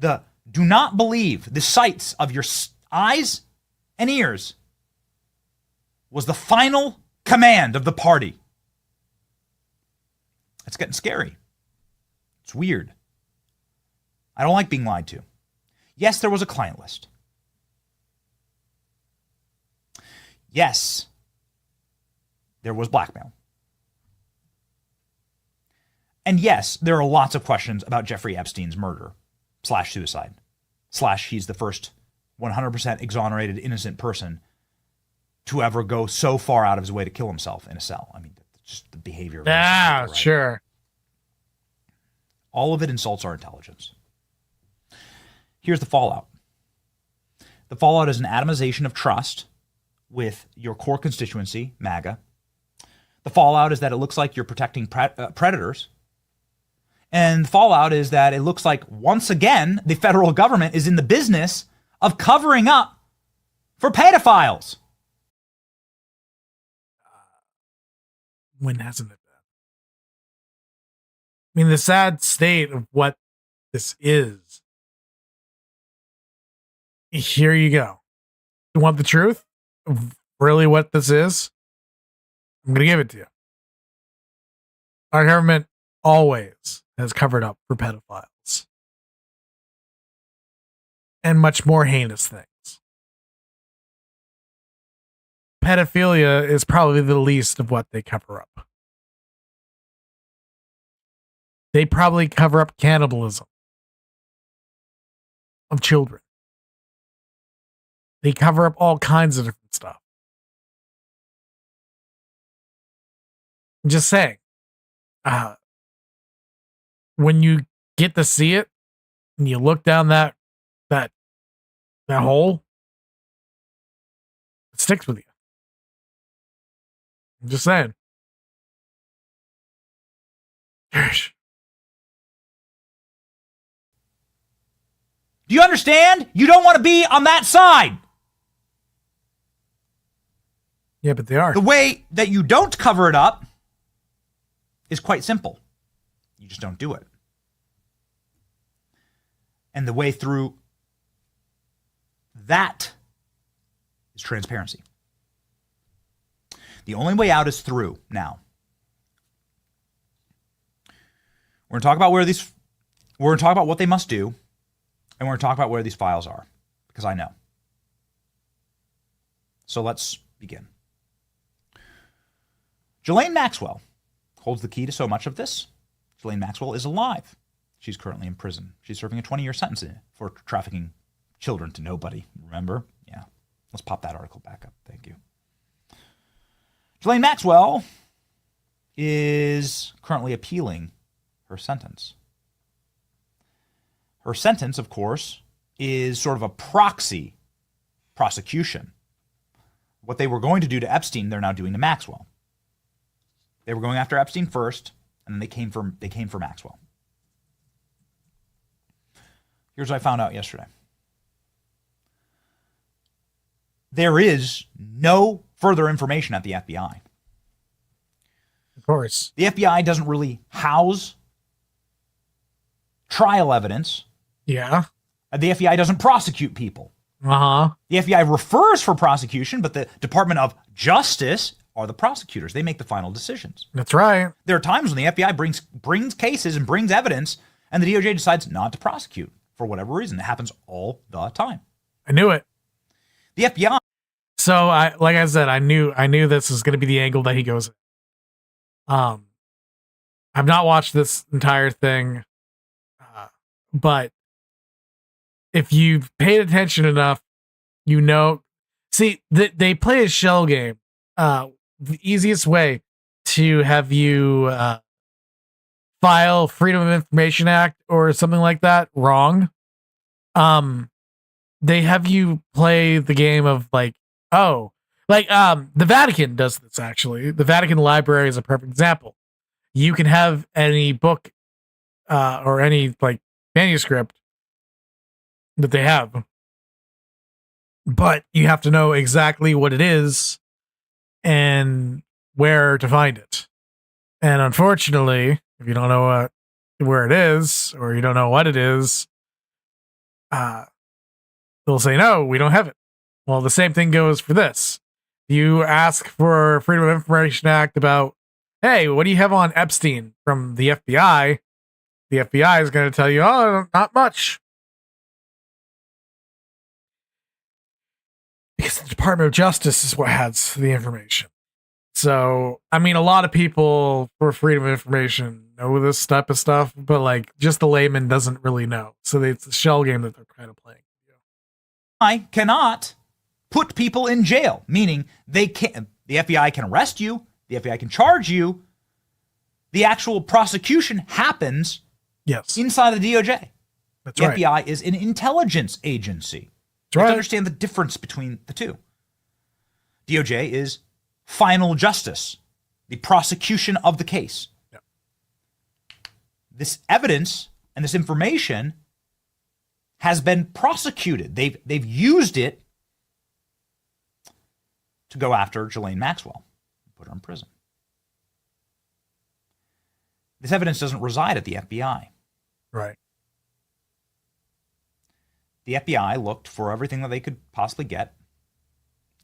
[SPEAKER 5] Do not believe the sights of your eyes and ears was the final command of the party. It's getting scary. It's weird. I don't like being lied to. Yes, there was a client list. Yes, there was blackmail. And yes, there are lots of questions about Jeffrey Epstein's murder / suicide / he's the first 100% exonerated innocent person to ever go so far out of his way to kill himself in a cell. I mean, just the behavior of
[SPEAKER 3] right? Sure.
[SPEAKER 5] All of it insults our intelligence. Here's the fallout. The fallout is an atomization of trust with your core constituency, MAGA. The fallout is that it looks like you're protecting predators. And the fallout is that it looks like, once again, the federal government is in the business of covering up for pedophiles.
[SPEAKER 3] When hasn't it been? I mean, the sad state of what this is. Here you go. You want the truth of really what this is? I'm going to give it to you. Our government always has covered up for pedophiles and much more heinous things. Pedophilia is probably the least of what they cover up. They probably cover up cannibalism of children. They cover up all kinds of different stuff. I'm just saying. When you get to see it, and you look down that hole, it sticks with you. I'm just saying. Gosh.
[SPEAKER 5] Do you understand? You don't want to be on that side.
[SPEAKER 3] Yeah, but they are.
[SPEAKER 5] The way that you don't cover it up is quite simple. You just don't do it. And the way through that is transparency. The only way out is through now. We're going to talk about we're going to talk about what they must do, and we're going to talk about where these files are, because I know. So let's begin. Ghislaine Maxwell holds the key to so much of this. Ghislaine Maxwell is alive. She's currently in prison. She's serving a 20-year sentence for trafficking children to nobody. Remember? Yeah. Let's pop that article back up. Thank you. Ghislaine Maxwell is currently appealing her sentence. Her sentence, of course, is sort of a proxy prosecution. What they were going to do to Epstein, they're now doing to Maxwell. They were going after Epstein first, and then they came for Maxwell. Here's what I found out yesterday. There is no further information at the FBI.
[SPEAKER 3] Of course.
[SPEAKER 5] The FBI doesn't really house trial evidence.
[SPEAKER 3] Yeah.
[SPEAKER 5] The FBI doesn't prosecute people.
[SPEAKER 3] Uh-huh.
[SPEAKER 5] The FBI refers for prosecution, but the Department of Justice are the prosecutors. They make the final decisions.
[SPEAKER 3] That's right.
[SPEAKER 5] There are times when the FBI brings cases and brings evidence, and the DOJ decides not to prosecute for whatever reason. It happens all the time.
[SPEAKER 3] I knew it.
[SPEAKER 5] The FBI.
[SPEAKER 3] So like I said, I knew this was going to be the angle that he goes. I've not watched this entire thing, but if you've paid attention enough, you know. See, they play a shell game. The easiest way to have you file Freedom of Information Act or something like that wrong. They have you play the game of like, the Vatican does this actually. The Vatican Library is a perfect example. You can have any book or any like manuscript that they have, but you have to know exactly what it is and where to find it. And unfortunately, if you don't know where it is or you don't know what it is, they'll say, no, we don't have it. Well, the same thing goes for this. You ask for Freedom of Information Act about, hey, what do you have on Epstein from the FBI? The FBI is going to tell you, oh, not much. Because the Department of Justice is what has the information. So, I mean, a lot of people for freedom of information know this type of stuff, but like just the layman doesn't really know. So it's a shell game that they're kind of playing.
[SPEAKER 5] I cannot put people in jail, meaning they can't. The FBI can arrest you. The FBI can charge you. The actual prosecution happens inside the DOJ.
[SPEAKER 3] That's
[SPEAKER 5] the
[SPEAKER 3] right.
[SPEAKER 5] FBI is an intelligence agency. You have to understand the difference between the two. DOJ is final justice, the prosecution of the case.
[SPEAKER 3] Yep.
[SPEAKER 5] This evidence and this information has been prosecuted. They've used it to go after Ghislaine Maxwell, put her in prison. This evidence doesn't reside at the FBI.
[SPEAKER 3] Right.
[SPEAKER 5] The FBI looked for everything that they could possibly get.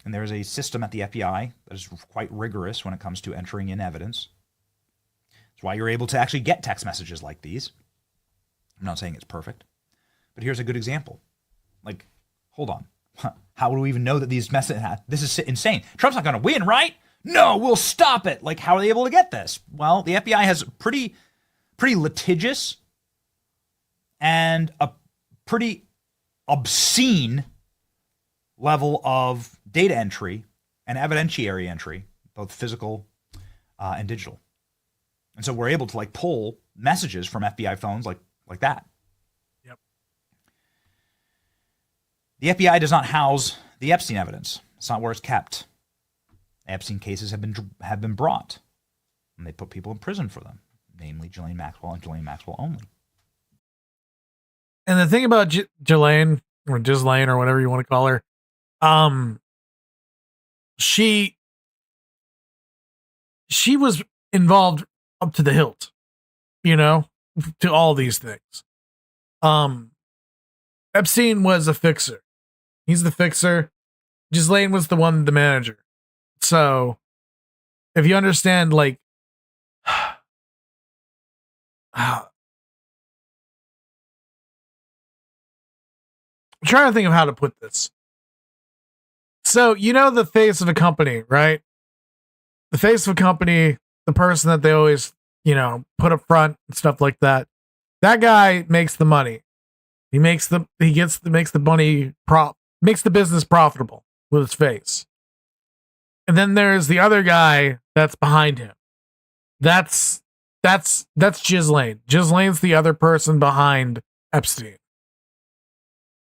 [SPEAKER 5] And there's a system at the FBI that is quite rigorous when it comes to entering in evidence. That's why you're able to actually get text messages like these. I'm not saying it's perfect, but here's a good example. Like, hold on. How do we even know that these messages? This is insane. Trump's not going to win, right? No, we'll stop it. Like, how are they able to get this? Well, the FBI has pretty pretty litigious and a pretty obscene level of data entry and evidentiary entry, both physical and digital. And so we're able to like pull messages from FBI phones like that.
[SPEAKER 3] Yep.
[SPEAKER 5] The FBI does not house the Epstein evidence. It's not where it's kept. Epstein cases have been brought, and they put people in prison for them, namely Ghislaine Maxwell and Ghislaine Maxwell only.
[SPEAKER 3] And the thing about Ghislaine or whatever you want to call her, she was involved up to the hilt, to all these things. Epstein was a fixer. He's the fixer. Ghislaine was the manager. So if you understand, like, I'm trying to think of how to put this. So, the face of a company, right? The face of a company, the person that they always, put up front and stuff like that. That guy makes the money. Makes the business profitable with his face. And then there's the other guy that's behind him. That's Ghislaine. Ghislaine's the other person behind Epstein.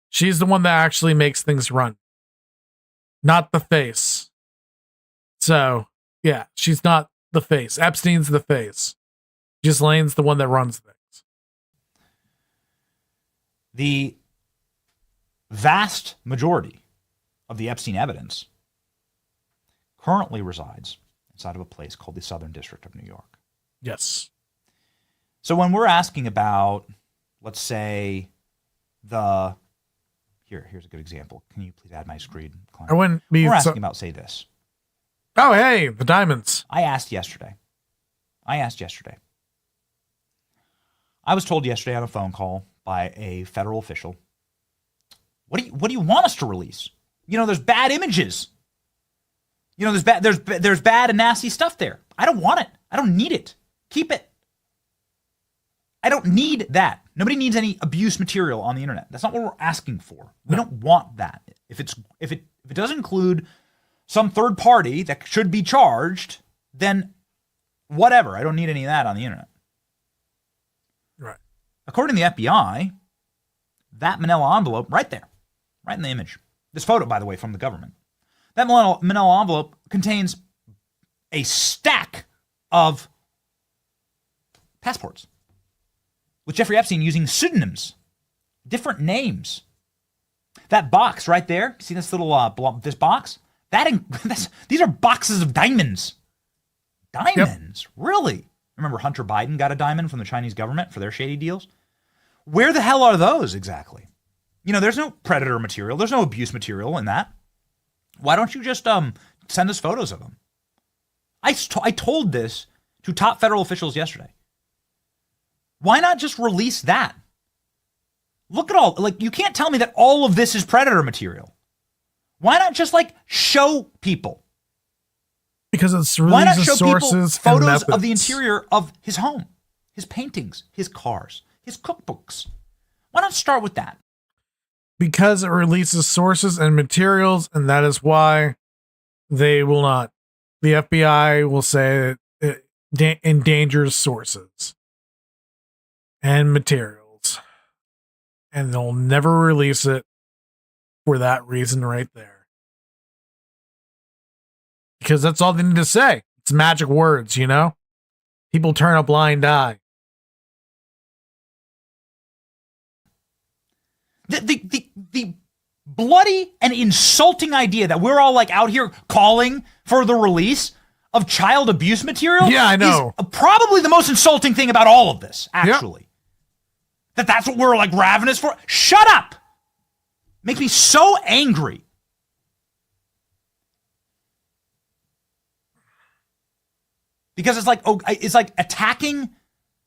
[SPEAKER 3] She's the one that actually makes things run, not the face. So, yeah, she's not the face. Epstein's the face. Ghislaine's the one that runs things.
[SPEAKER 5] The vast majority of the Epstein evidence currently resides inside of a place called the Southern District of New York.
[SPEAKER 3] Yes.
[SPEAKER 5] So when we're asking about, let's say, here's a good example. Can you please add my screen, Clint?
[SPEAKER 3] I wouldn't be.
[SPEAKER 5] We're asking about, say, this.
[SPEAKER 3] Oh, hey, the diamonds.
[SPEAKER 5] I asked yesterday. I was told yesterday on a phone call by a federal official, what do you want us to release? There's bad images. There's bad and nasty stuff there. I don't want it. I don't need it. Keep it. I don't need that. Nobody needs any abuse material on the internet. That's not what we're asking for. We don't want that. If it does include some third party that should be charged, then whatever. I don't need any of that on the internet.
[SPEAKER 3] Right.
[SPEAKER 5] According to the FBI, that manila envelope right there, right in the image. This photo, by the way, from the government. That manila envelope contains a stack of passports with Jeffrey Epstein using pseudonyms, different names. That box right there, see this little this box? These are boxes of diamonds. Diamonds, yep. Really? Remember Hunter Biden got a diamond from the Chinese government for their shady deals? Where the hell are those exactly? There's no predator material. There's no abuse material in that. Why don't you just send us photos of them? I told this to top federal officials yesterday. Why not just release that? Look at you can't tell me that all of this is predator material. Why not just show people?
[SPEAKER 3] Because it's
[SPEAKER 5] Why not show people
[SPEAKER 3] sources
[SPEAKER 5] photos of the interior of his home, his paintings, his cars, his cookbooks? Why not start with that?
[SPEAKER 3] Because it releases sources and materials, and that is why they will not. The FBI will say it endangers sources and materials, and they'll never release it for that reason right there. Because that's all they need to say. It's magic words, People turn a blind eye.
[SPEAKER 5] The bloody and insulting idea that we're all out here calling for the release of child abuse material.
[SPEAKER 3] Yeah, I know.
[SPEAKER 5] Is probably the most insulting thing about all of this, actually. Yep. That's what we're ravenous for. Shut up. Makes me so angry. Because it's like attacking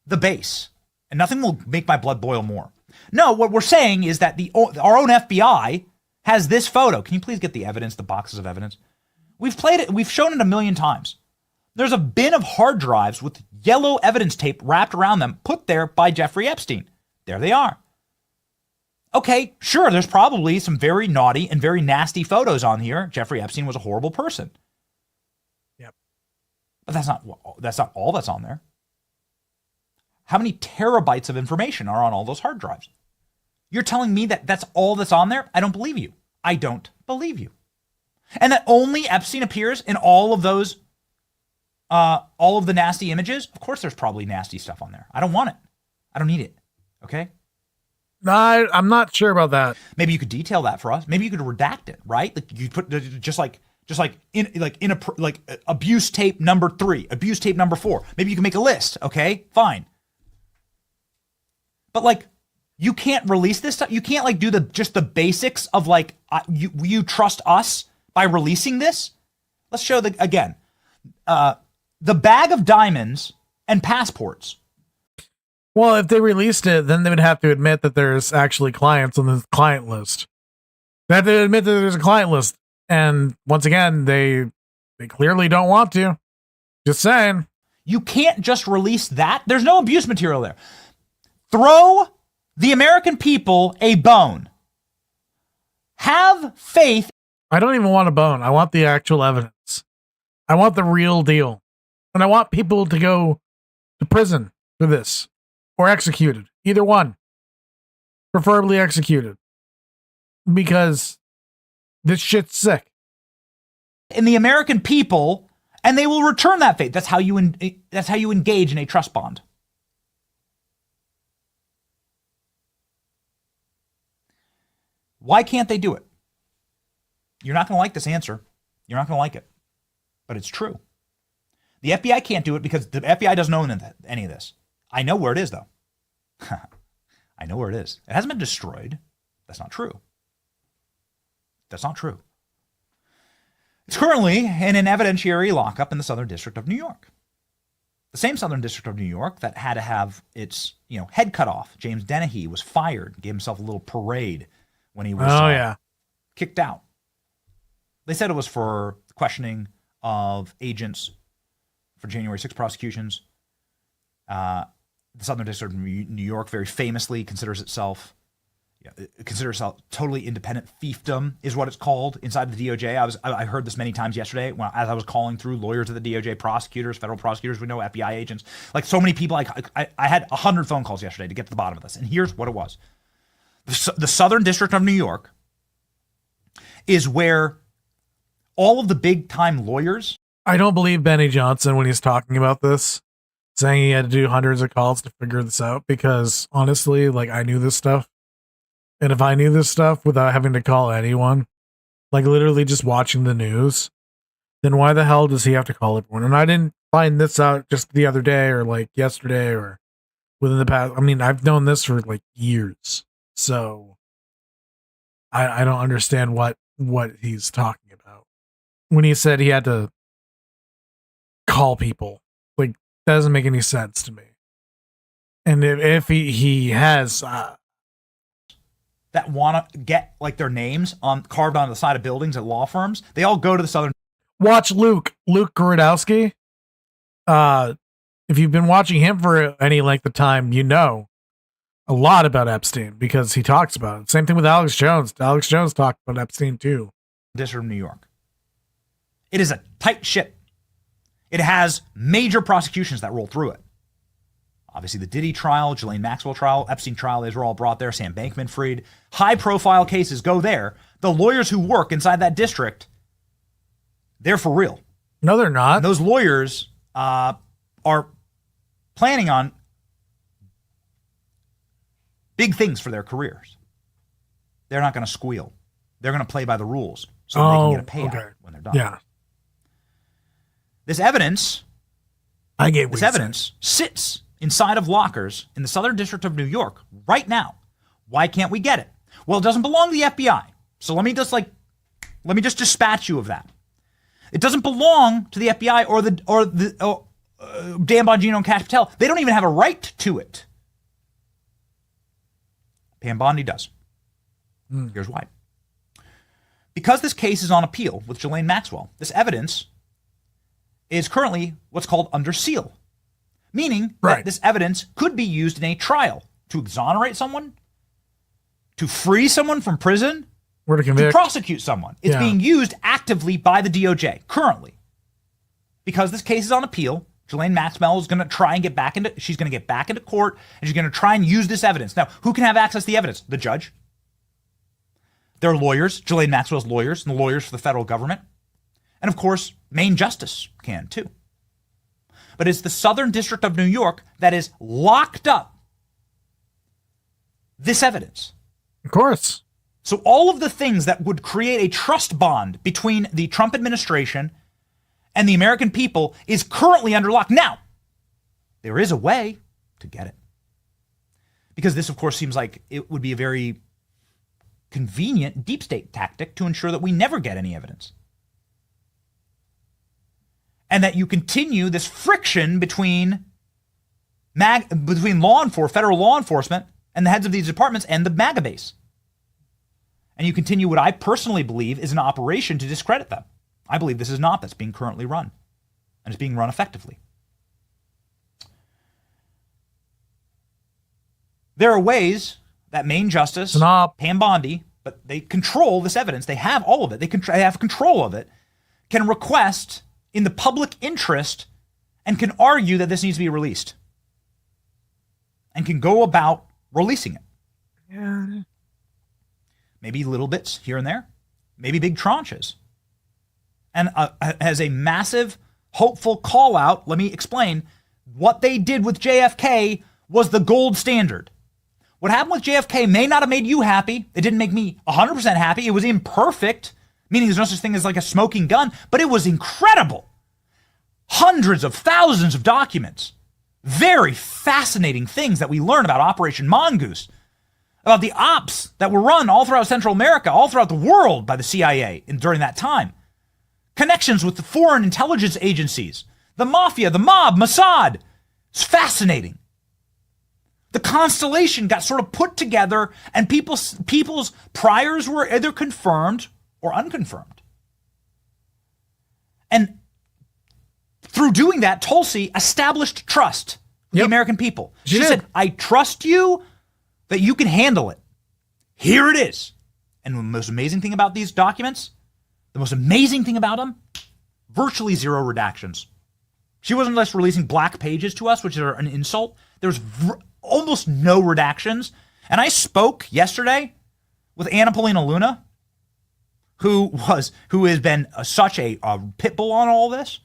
[SPEAKER 5] the base, and nothing will make my blood boil more. No, what we're saying is that our own FBI has this photo. Can you please get the evidence, the boxes of evidence? We've played it. We've shown it a million times. There's a bin of hard drives with yellow evidence tape wrapped around them, put there by Jeffrey Epstein. There they are. Okay, sure, there's probably some very naughty and very nasty photos on here. Jeffrey Epstein was a horrible person.
[SPEAKER 3] Yep.
[SPEAKER 5] But that's not all that's on there. How many terabytes of information are on all those hard drives? You're telling me that that's all that's on there? I don't believe you. I don't believe you. And that only Epstein appears in all of those, all of the nasty images? Of course there's probably nasty stuff on there. I don't want it. I don't need it. Okay?
[SPEAKER 3] No, I'm not sure about that.
[SPEAKER 5] Maybe you could detail that for us. Maybe you could redact it, right? Like you put just like abuse tape number 3, abuse tape number 4. Maybe you can make a list. Okay, fine. But like, you can't release this stuff. You can't like do just the basics of like you trust us by releasing this. Let's show again the bag of diamonds and passports.
[SPEAKER 3] Well, if they released it, then they would have to admit that there's actually clients on the client list. They have to admit that there's a client list. And once again, they clearly don't want to. Just saying.
[SPEAKER 5] You can't just release that. There's no abuse material there. Throw the American people a bone. Have faith.
[SPEAKER 3] I don't even want a bone. I want the actual evidence. I want the real deal. And I want people to go to prison for this. Or executed. Either one. Preferably executed. Because this shit's sick.
[SPEAKER 5] In the American people, and they will return that faith. That's how you engage in a trust bond. Why can't they do it? You're not going to like this answer. You're not going to like it. But it's true. The FBI can't do it because the FBI doesn't own any of this. I know where it is, though. I know where it is. It hasn't been destroyed. That's not true. That's not true. It's currently in an evidentiary lockup in the Southern District of New York. The same Southern District of New York that had to have its head cut off. James Dennehy was fired, gave himself a little parade when he was kicked out. They said it was for questioning of agents for January 6 prosecutions. The Southern District of New York very famously considers itself totally independent fiefdom is what it's called inside the DOJ. I heard this many times yesterday as I was calling through lawyers at the DOJ, prosecutors, federal prosecutors, we know FBI agents, like so many people. I had 100 phone calls yesterday to get to the bottom of this. And here's what it was. The Southern District of New York is where all of the big time lawyers.
[SPEAKER 3] I don't believe Benny Johnson when he's talking about this, saying he had to do hundreds of calls to figure this out, because honestly, like, I knew this stuff. And if I knew this stuff without having to call anyone, like literally just watching the news, then why the hell does he have to call everyone? And I didn't find this out just the other day or like yesterday or within the past. I mean, I've known this for like years. So I don't understand what he's talking about when he said he had to call people. Like, that doesn't make any sense to me. And if he has
[SPEAKER 5] that want to get like their names carved on the side of buildings at law firms, they all go to the Southern.
[SPEAKER 3] Watch Luke Gorodowski. If you've been watching him for any length of time, you know a lot about Epstein because he talks about it. Same thing with Alex Jones. Alex Jones talked about Epstein too.
[SPEAKER 5] District of New York. It is a tight ship. It has major prosecutions that roll through it. Obviously, the Diddy trial, Ghislaine Maxwell trial, Epstein trial, these were all brought there. Sam Bankman-Fried. High-profile cases go there. The lawyers who work inside that district, they're for real.
[SPEAKER 3] No, they're not.
[SPEAKER 5] And those lawyers are planning on big things for their careers. They're not going to squeal. They're going to play by the rules so they can get a payout when they're done.
[SPEAKER 3] Yeah.
[SPEAKER 5] This evidence sits inside of lockers in the Southern District of New York right now. Why can't we get it? Well, it doesn't belong to the FBI. So let me just dispatch you of that. It doesn't belong to the FBI or Dan Bongino and Kash Patel. They don't even have a right to it. Pam Bondi does. Here's why. Because this case is on appeal with Ghislaine Maxwell, this evidence is currently what's called under seal. meaning
[SPEAKER 3] Right.
[SPEAKER 5] that this evidence could be used in a trial to exonerate someone, to free someone from prison,
[SPEAKER 3] Where to
[SPEAKER 5] to
[SPEAKER 3] convict.
[SPEAKER 5] prosecute someone. It's
[SPEAKER 3] Yeah.
[SPEAKER 5] being used actively by the DOJ currently. Because this case is on appeal, Ghislaine Maxwell is going to try and get back into court, and she's going to try and use this evidence. Now, who can have access to the evidence? The judge. There are lawyers, Ghislaine Maxwell's lawyers, and the lawyers for the federal government. And of course, Maine Justice can too. But it's the Southern District of New York that is locked up this evidence.
[SPEAKER 3] Of course.
[SPEAKER 5] So all of the things that would create a trust bond between the Trump administration and the American people is currently under lock. Now, there is a way to get it. Because this, of course, seems like it would be a very convenient deep state tactic to ensure that we never get any evidence. And that you continue this friction between federal law enforcement and the heads of these departments and the MAGA base. And you continue what I personally believe is an operation to discredit them. I believe this is not that's being currently run, and it's being run effectively. There are ways that Maine Justice, Pam Bondi, but they control this evidence. They have all of it. They have control of it, can request in the public interest and can argue that this needs to be released and can go about releasing it.
[SPEAKER 3] Yeah.
[SPEAKER 5] Maybe little bits here and there, maybe big tranches. And as a massive, hopeful call out, let me explain. What they did with JFK was the gold standard. What happened with JFK may not have made you happy. It didn't make me 100% happy. It was imperfect, meaning there's no such thing as like a smoking gun, but it was incredible. Hundreds of thousands of documents. Very fascinating things that we learn about Operation Mongoose, about the ops that were run all throughout Central America, all throughout the world by the CIA during that time. Connections with the foreign intelligence agencies, the mafia, the mob, Mossad. It's fascinating. The constellation got sort of put together, and people's priors were either confirmed or unconfirmed. And through doing that, Tulsi established trust with the American people. She said, I trust you that you can handle it. Here it is. And the most amazing thing about these documents, the most amazing thing about them, virtually zero redactions. She wasn't just releasing black pages to us, which are an insult. There's almost no redactions. And I spoke yesterday with Anna Paulina Luna, who has been such a pit bull on all this.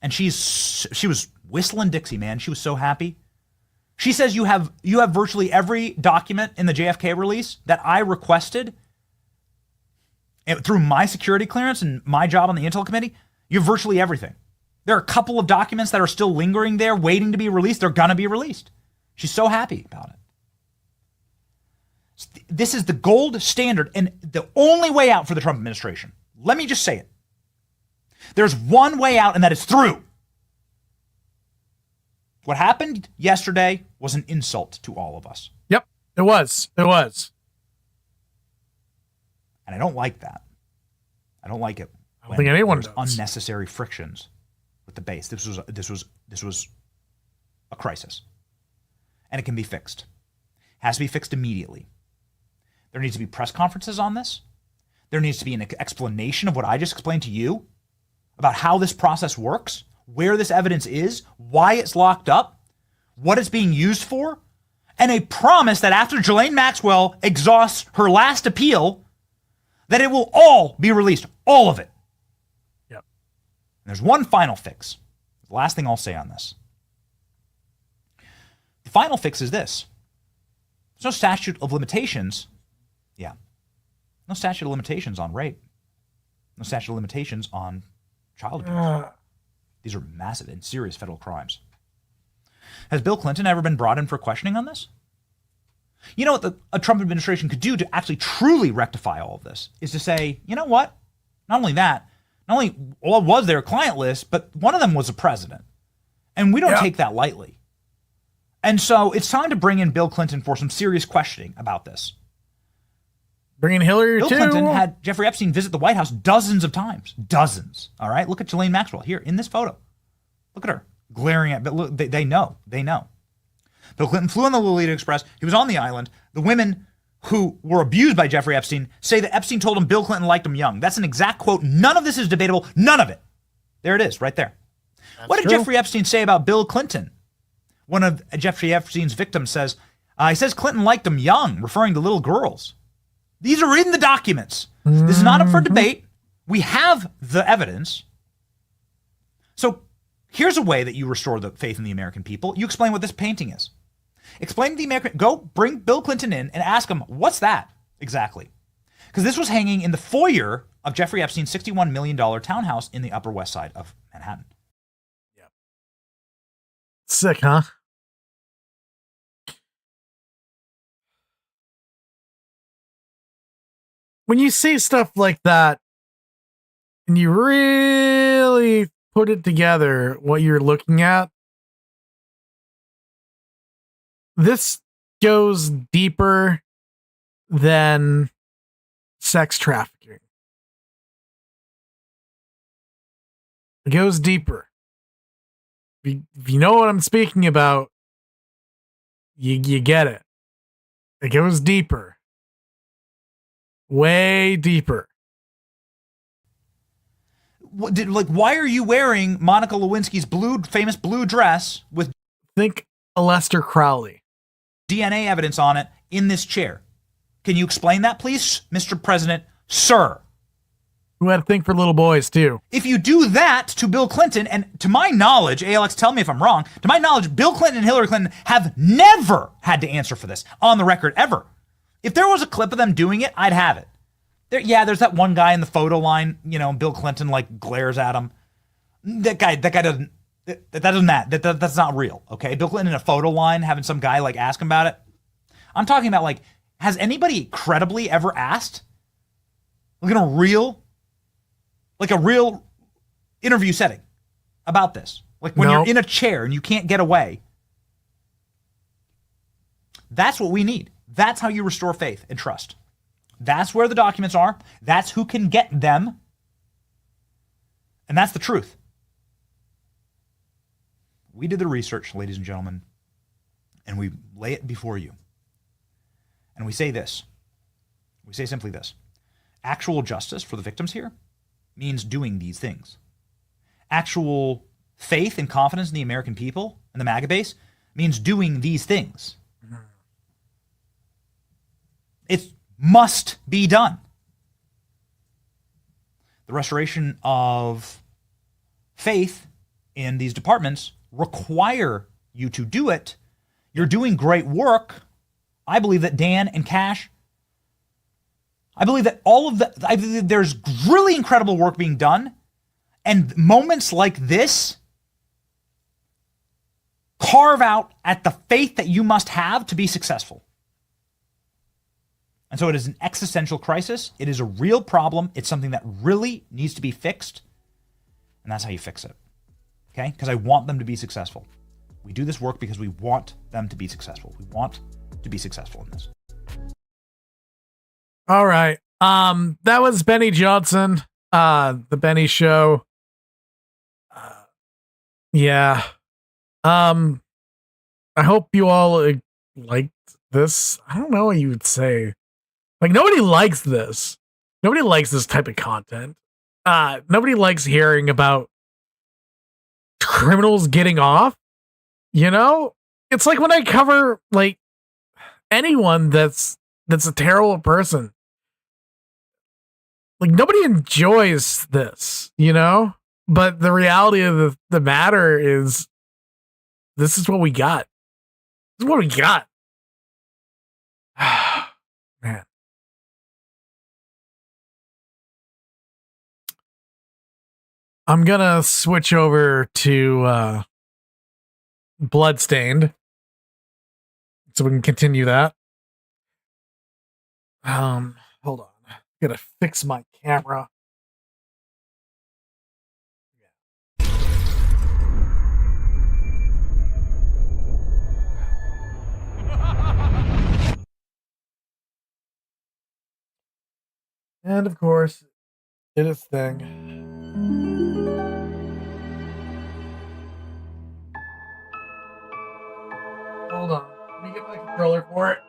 [SPEAKER 5] And she was whistling Dixie, man. She was so happy. She says you have virtually every document in the JFK release that I requested through my security clearance and my job on the Intel Committee. You have virtually everything. There are a couple of documents that are still lingering there, waiting to be released. They're going to be released. She's so happy about it. This is the gold standard and the only way out for the Trump administration. Let me just say it. There's one way out, and that is through. What happened yesterday was an insult to all of us.
[SPEAKER 3] Yep, it was. It was.
[SPEAKER 5] And I don't like that. I don't like it.
[SPEAKER 3] I don't think anyone
[SPEAKER 5] does.
[SPEAKER 3] does.
[SPEAKER 5] Unnecessary frictions with the base. This was a crisis. And it can be fixed. It has to be fixed immediately. There needs to be press conferences on this. There needs to be an explanation of what I just explained to you about how this process works, where this evidence is, why it's locked up, what it's being used for, and a promise that after Ghislaine Maxwell exhausts her last appeal, that it will all be released, all of it.
[SPEAKER 3] Yep.
[SPEAKER 5] And there's one final fix. The last thing I'll say on this. The final fix is this. There's no statute of limitations. Yeah. No statute of limitations on rape. No statute of limitations on child abuse. These are massive and serious federal crimes. Has Bill Clinton ever been brought in for questioning on this? You know what a Trump administration could do to actually truly rectify all of this is to say, you know what? Not only that, not only was their client list, but one of them was a president. And we don't take that lightly. And so it's time to bring in Bill Clinton for some serious questioning about this.
[SPEAKER 3] Bring in Hillary
[SPEAKER 5] Bill
[SPEAKER 3] too.
[SPEAKER 5] Clinton had Jeffrey Epstein visit the White House dozens of times. Dozens. All right. Look at Ghislaine Maxwell here in this photo. Look at her. glaring at, but look, they know. They know. Bill Clinton flew on the Lolita Express. He was on the island. The women who were abused by Jeffrey Epstein say that Epstein told him Bill Clinton liked him young. That's an exact quote. None of this is debatable. None of it. There it is, right there. What did Jeffrey Epstein say about Bill Clinton? One of Jeffrey Epstein's victims says, he says Clinton liked him young, referring to little girls. These are in the documents. This is not up for debate. We have the evidence. So here's a way that you restore the faith in the American people. You explain what this painting is. Explain to the American, go bring Bill Clinton in and ask him, what's that exactly? Because this was hanging in the foyer of Jeffrey Epstein's $61 million townhouse in the Upper West Side of Manhattan.
[SPEAKER 3] Yep. Sick, huh? When you see stuff like that and you really put it together, what you're looking at, this goes deeper than sex trafficking. It goes deeper. If you know what I'm speaking about, you get it. It goes deeper. Way deeper.
[SPEAKER 5] Why are you wearing Monica Lewinsky's famous blue dress with
[SPEAKER 3] Think Aleister Crowley.
[SPEAKER 5] DNA evidence on it in this chair? Can you explain that, please, Mr. President, sir?
[SPEAKER 3] Who had a thing for little boys, too.
[SPEAKER 5] If you do that to Bill Clinton, and to my knowledge, ALX, tell me if I'm wrong, to my knowledge, Bill Clinton and Hillary Clinton have never had to answer for this on the record, ever. If there was a clip of them doing it, I'd have it. There's that one guy in the photo line, Bill Clinton glares at him. That guy doesn't, that's not real, okay? Bill Clinton in a photo line having some guy ask him about it. I'm talking about has anybody credibly ever asked? In a real interview setting about this. When you're in a chair and you can't get away. That's what we need. That's how you restore faith and trust. That's where the documents are. That's who can get them. And that's the truth. We did the research, ladies and gentlemen, and we lay it before you. And we say this. We say simply this. Actual justice for the victims here means doing these things. Actual faith and confidence in the American people and the MAGA base means doing these things. It must be done. The restoration of faith in these departments require you to do it. You're doing great work. I believe that Dan and Cash, I believe that I believe there's really incredible work being done. And moments like this carve out at the faith that you must have to be successful. And so it is an existential crisis. It is a real problem. It's something that really needs to be fixed. And that's how you fix it. Okay? Because I want them to be successful. We do this work because we want them to be successful. We want to be successful in this.
[SPEAKER 3] All right. That was Benny Johnson, the Benny Show. Yeah. I hope you all liked this. I don't know what you would say. Nobody likes this. Nobody likes this type of content. Nobody likes hearing about criminals getting off. It's like when I cover anyone that's a terrible person. Nobody enjoys this, But the reality of the matter is this is what we got. This is what we got. Man. I'm gonna switch over to Bloodstained so we can continue that. Hold on. Gotta fix my camera. And of course, did its thing. Hold on. Let me get my controller for it.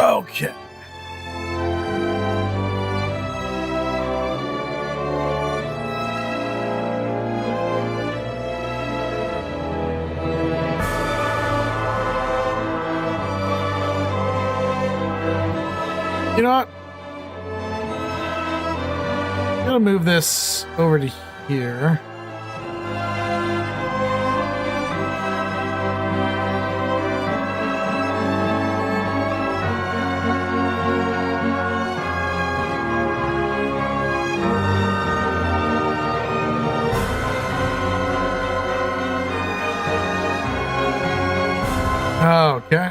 [SPEAKER 3] Okay. You know what? I'm gonna move this over to here. Okay.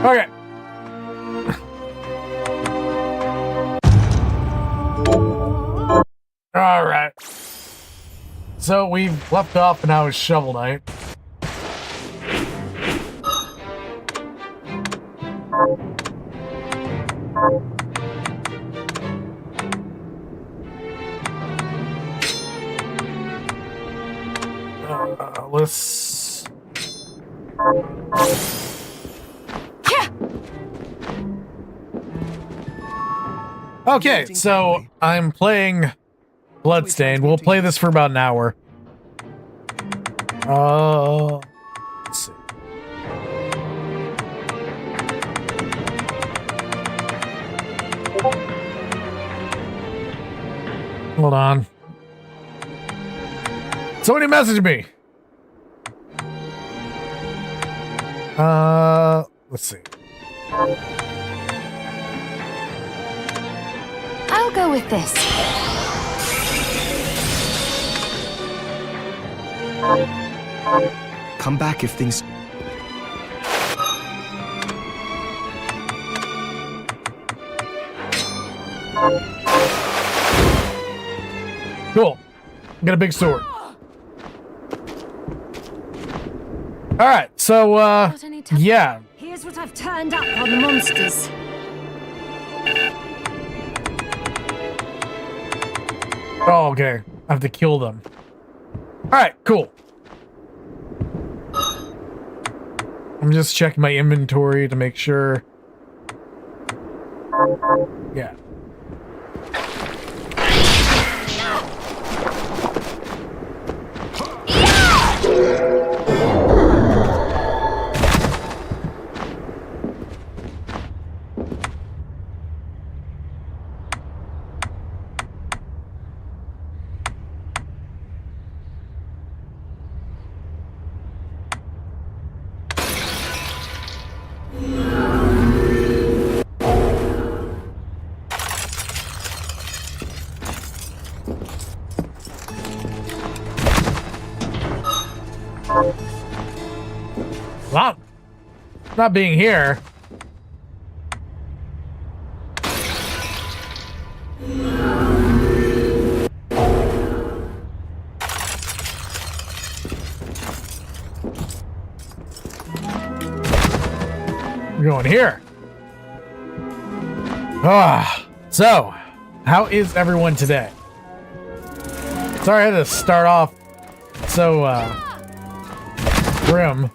[SPEAKER 3] Okay. All right. So we've left off and now it's Shovel Knight. Let's... Okay, so I'm playing Bloodstained. We'll play this for about an hour. Let's see. Hold on. Somebody messaged me. Let's see.
[SPEAKER 8] I'll go with this.
[SPEAKER 9] Come back if things...
[SPEAKER 3] Cool. Got a big sword. All right, so yeah.
[SPEAKER 8] Here's what I've turned up on the monsters.
[SPEAKER 3] Oh, okay. I have to kill them. All right, cool. I'm just checking my inventory to make sure. Yeah. Well, not being here. We're going here. So, how is everyone today? Sorry I had to start off so grim.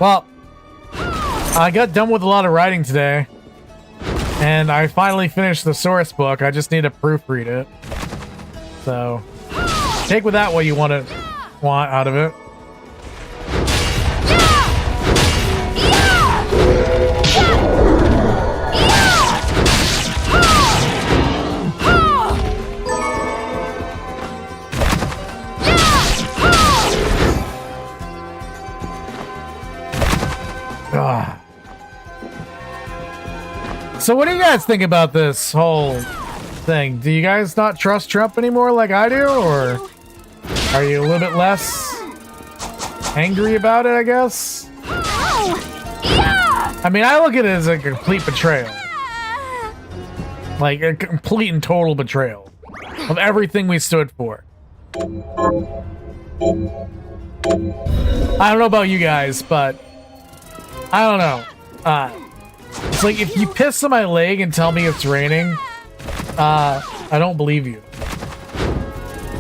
[SPEAKER 3] Well, I got done with a lot of writing today, and I finally finished the source book. I just need to proofread it. So, take with that what you want out of it. Ah. So what do you guys think about this whole thing? Do you guys not trust Trump anymore like I do, or are you a little bit less angry about it, I guess? I mean, I look at it as a complete betrayal. Like a complete and total betrayal of everything we stood for. I don't know about you guys, but I don't know. It's like if you piss on my leg and tell me it's raining, I don't believe you.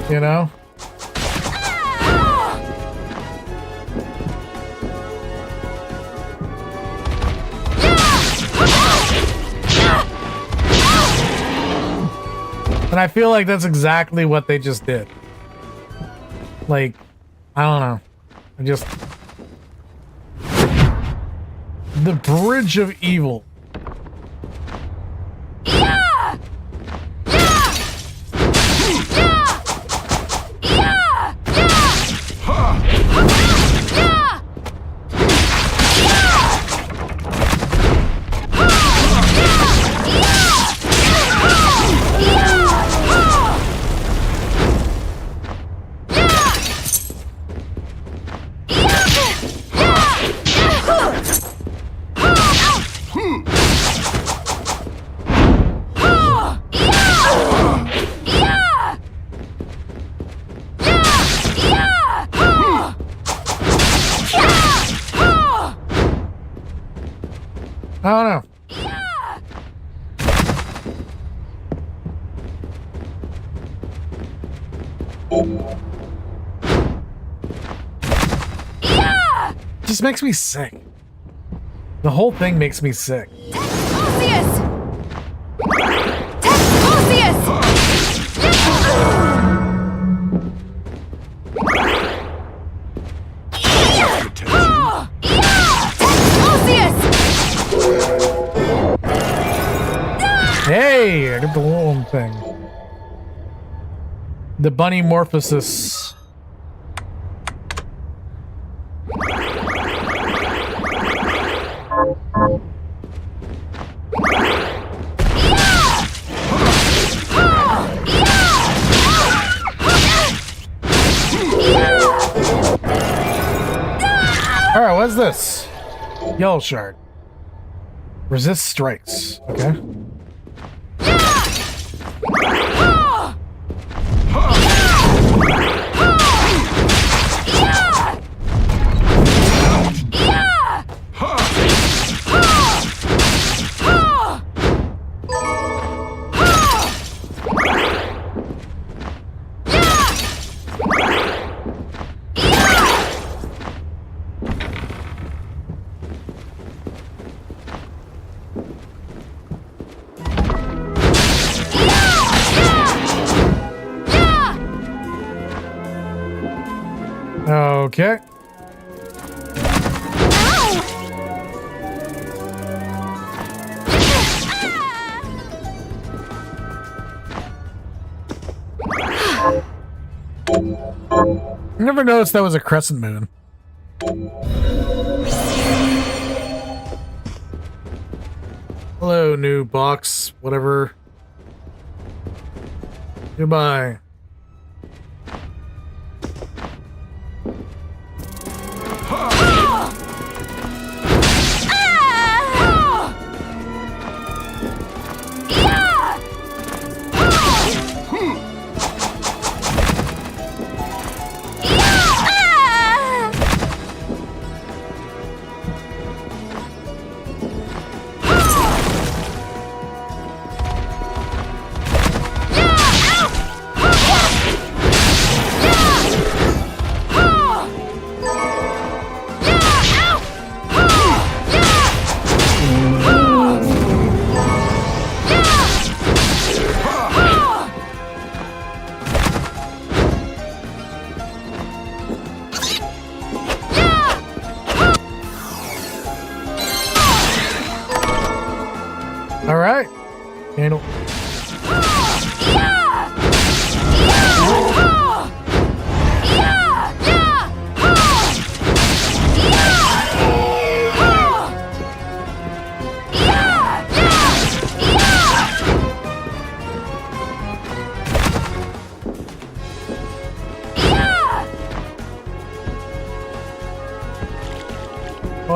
[SPEAKER 3] You know? And I feel like that's exactly what they just did. Like, I don't know. I just... The bridge of evil. I don't know. Just makes me sick. The whole thing makes me sick. Hey, I got the little thing. The bunny morphosis. Alright, what's this? Yellow shard. Resist strikes. Okay. Okay. I never noticed that was a crescent moon. Hello, new box, whatever. Goodbye.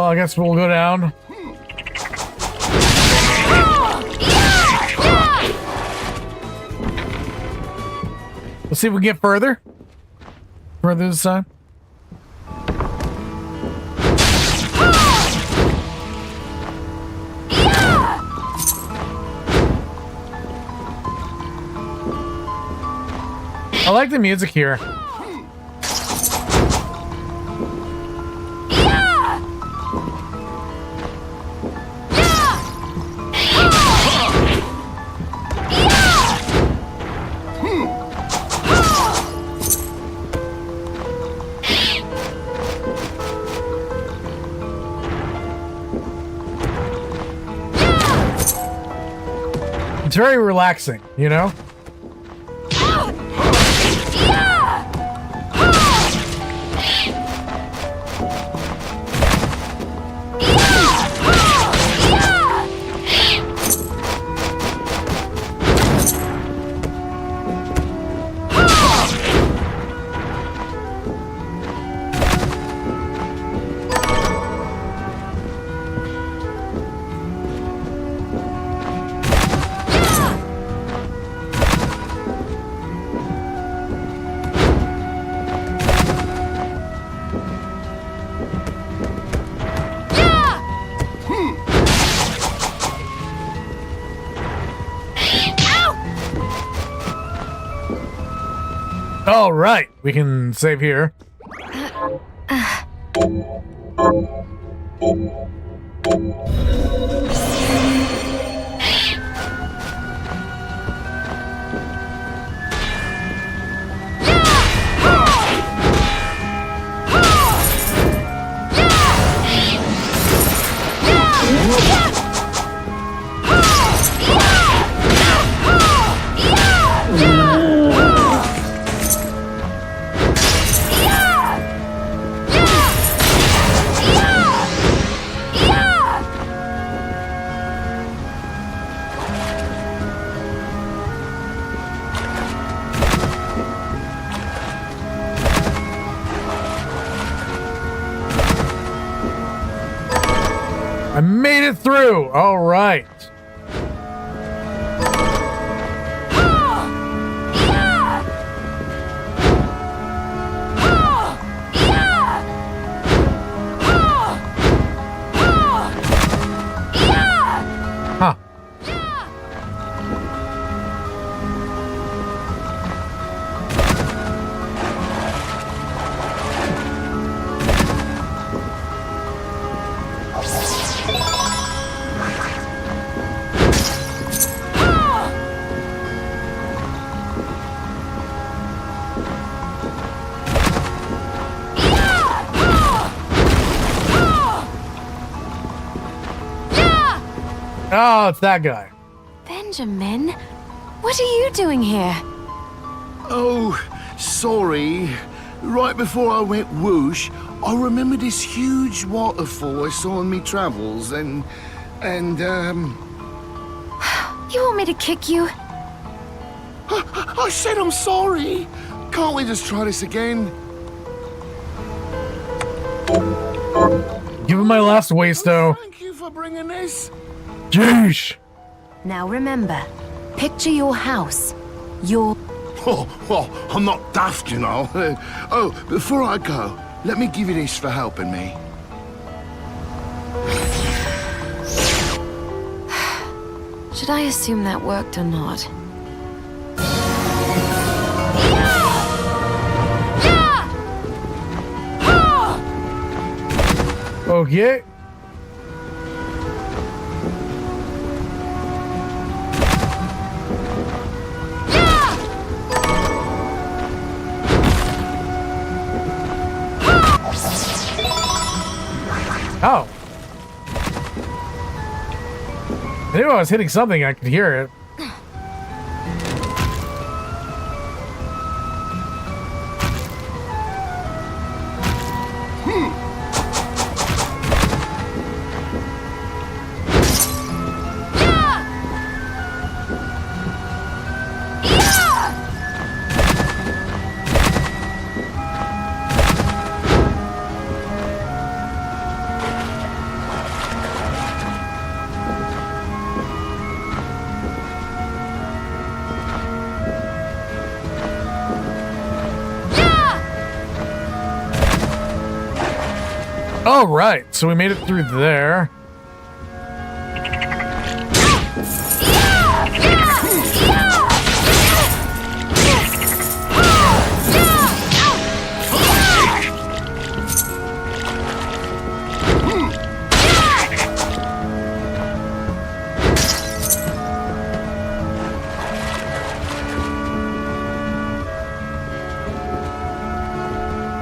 [SPEAKER 3] Well, I guess we'll go down. Let's see if we can get further. Further this time. I like the music here. It's very relaxing, you know? All right, we can save here. I made it through. All right. Huh. Oh, it's that guy.
[SPEAKER 8] Benjamin, what are you doing here?
[SPEAKER 4] Oh, sorry. Right before I went whoosh, I remember this huge waterfall I saw in me travels, and
[SPEAKER 8] You want me to kick you?
[SPEAKER 4] I said I'm sorry. Can't we just try this again?
[SPEAKER 3] Give him my last wasto.
[SPEAKER 4] Thank you for bringing this.
[SPEAKER 3] Jeez.
[SPEAKER 8] Now remember, picture your house. Your...
[SPEAKER 4] Oh, well, I'm not daft, you know. Oh, before I go, let me give you this for helping me.
[SPEAKER 8] Should I assume that worked or not?
[SPEAKER 3] Okay. Oh. I knew I was hitting something, I could hear it. Oh, right. So we made it through there.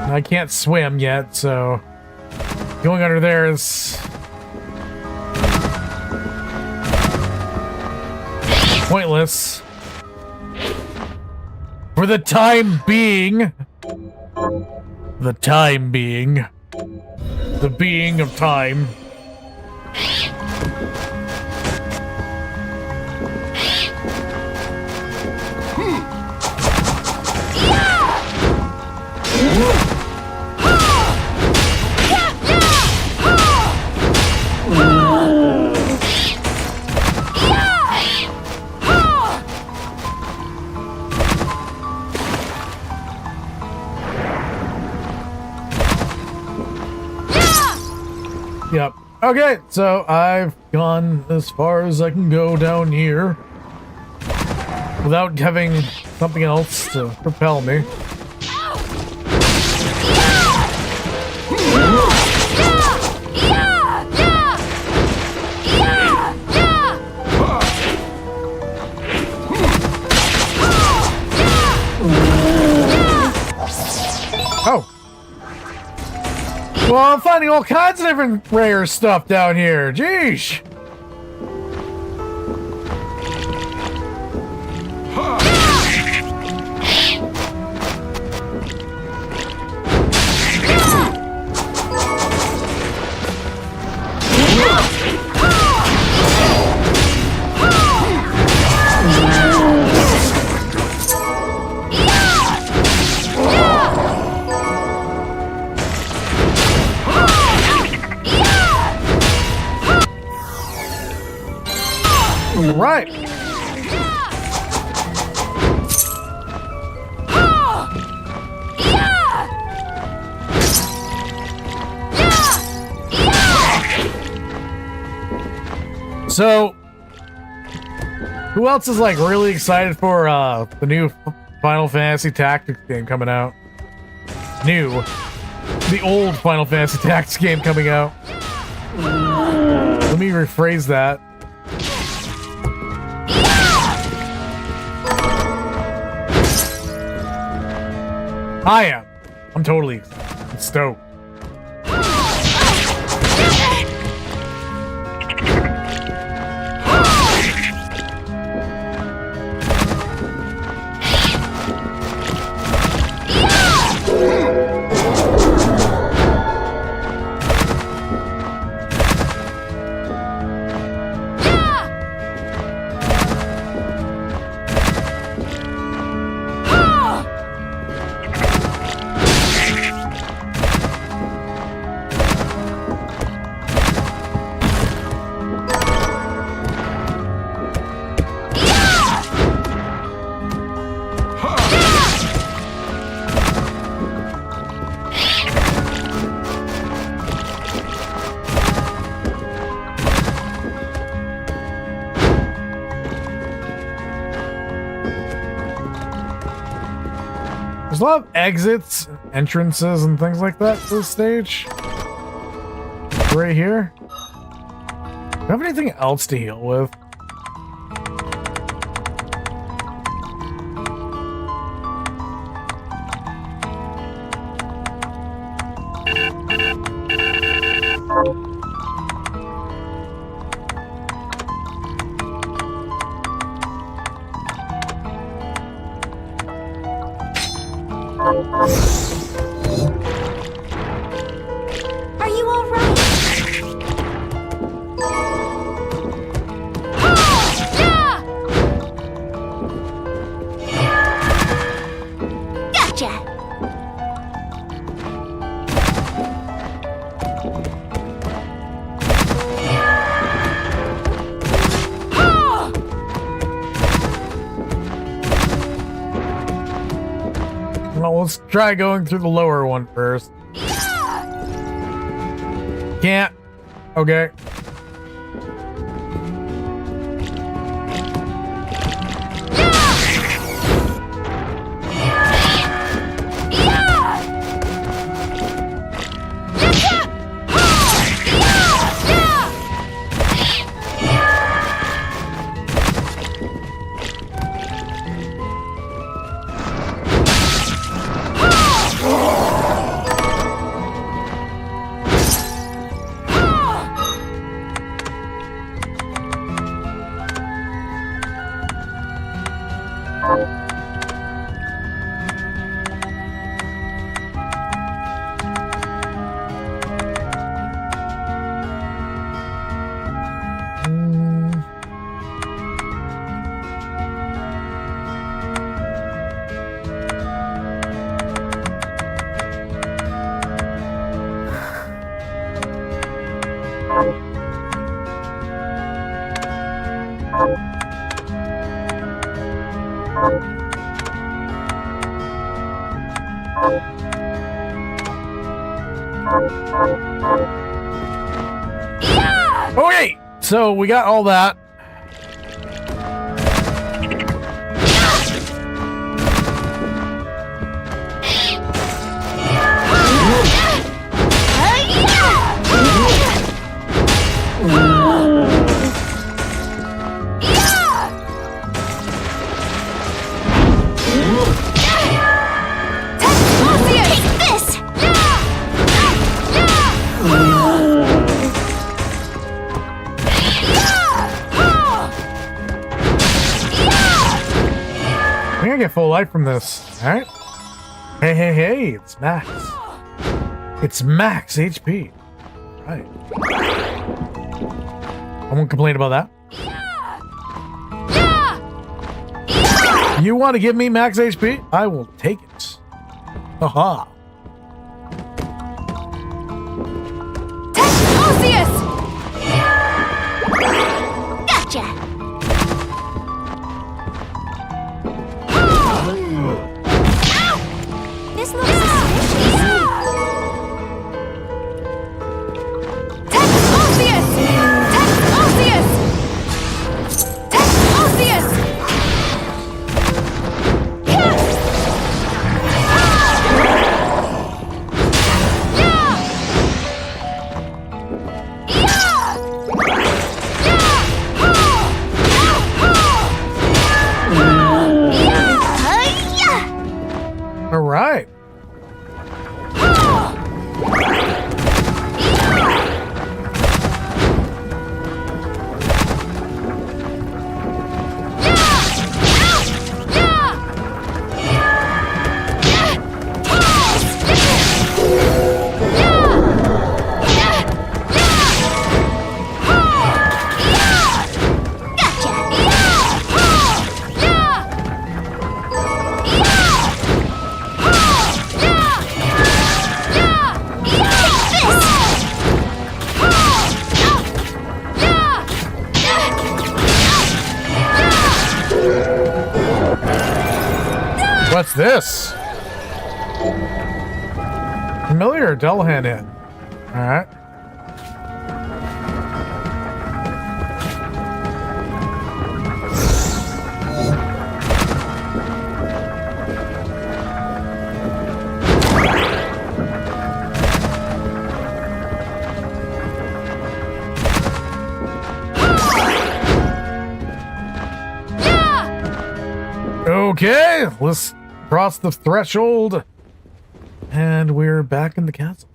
[SPEAKER 3] I can't swim yet, so going under there is pointless. For the time being. The time being. The being of time. Yep. Okay, so I've gone as far as I can go down here without having something else to propel me. Oh. Well, I'm finding all kinds of different rare stuff down here. Jeez. Right. So, who else is like really excited for the new Final Fantasy Tactics game coming out? The old Final Fantasy Tactics game coming out. Let me rephrase that. I am. I'm totally stoked. There's a lot of exits, entrances, and things like that to this stage. Right here. Do I have anything else to heal with?
[SPEAKER 8] Are you all right? Gotcha!
[SPEAKER 3] Well, let's try going through the lower one first. Can't. Okay. Okay, so we got all that. I'm gonna get full life from this. All right. Hey, hey, hey! It's Max. It's Max HP. Right. I won't complain about that. You want to give me max HP? I will take it. Haha.
[SPEAKER 8] Gotcha! This looks suspicious.
[SPEAKER 3] All right. What's this? Familiar Dullahan in. Alright. Okay, let's cross the threshold, and we're back in the castle.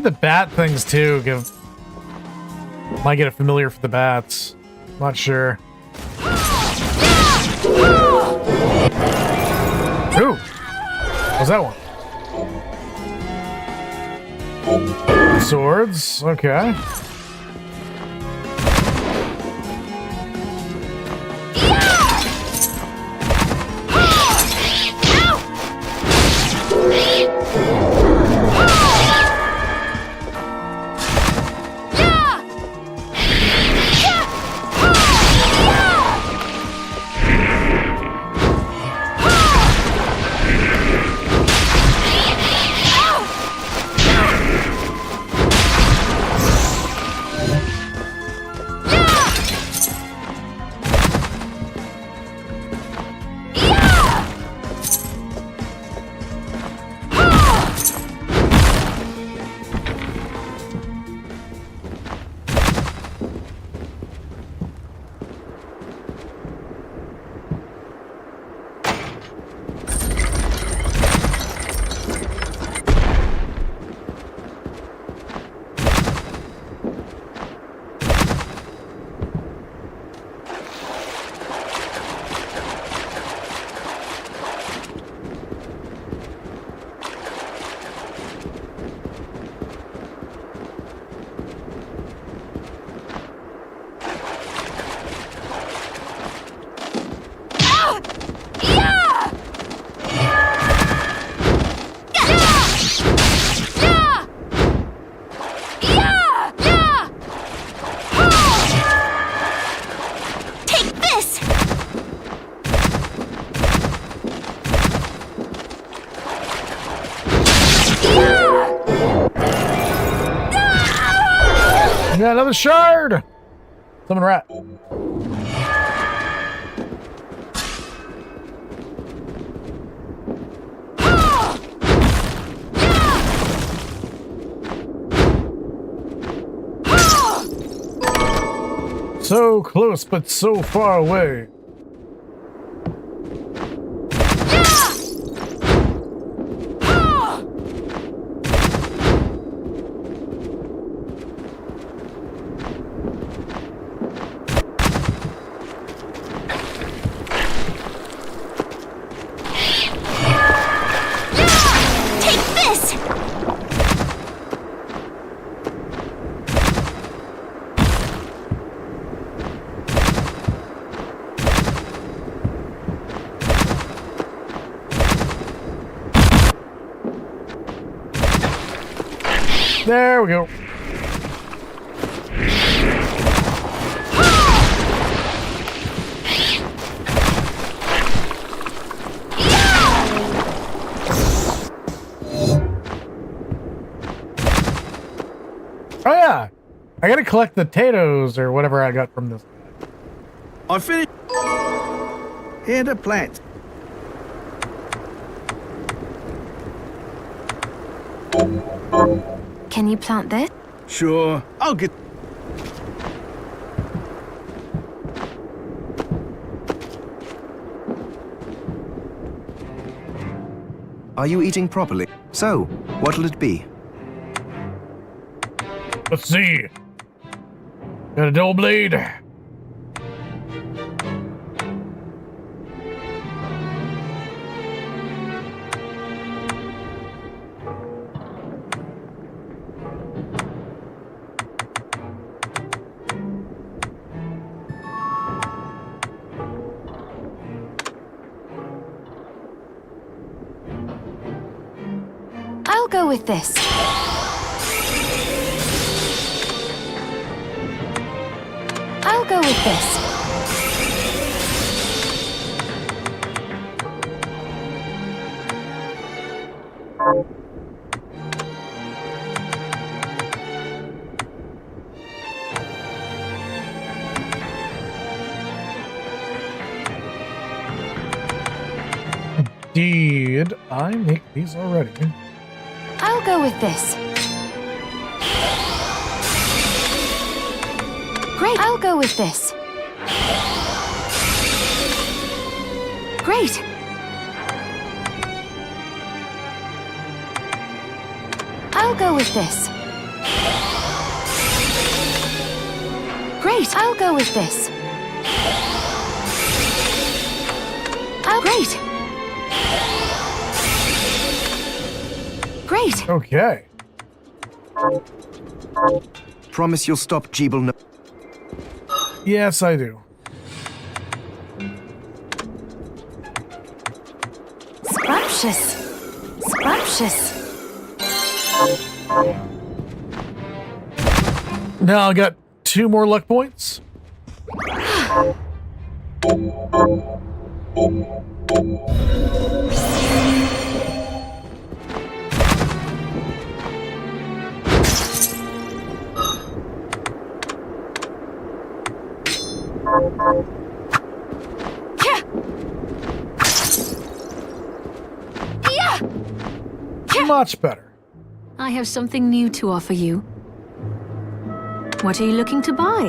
[SPEAKER 3] the bat things too. Might get it familiar for the bats. Not sure. Ooh! What's that one? Swords. Okay. Yeah, another shard! Summon rat. So close, but so far away. There we go. Oh yeah, I gotta collect the potatoes or whatever I got from this.
[SPEAKER 9] I finished. Here to plant.
[SPEAKER 8] Can you plant this?
[SPEAKER 9] Sure, I'll get.
[SPEAKER 10] Are you eating properly? So, what'll it be?
[SPEAKER 3] Let's see. Got a double blade.
[SPEAKER 8] I'll go with this. I'll go with this.
[SPEAKER 3] Did I make these already?
[SPEAKER 8] I'll go with this. Great. I'll go with this. Great. I'll go with this. Great, I'll go with this. Oh, great. Great.
[SPEAKER 3] Okay.
[SPEAKER 10] Promise you'll stop Jeeble no.
[SPEAKER 3] Yes, I do.
[SPEAKER 8] Scrumptious. Scrumptious.
[SPEAKER 3] Now I got 2 more luck points. Much better.
[SPEAKER 8] I have something new to offer you. What are you looking to buy?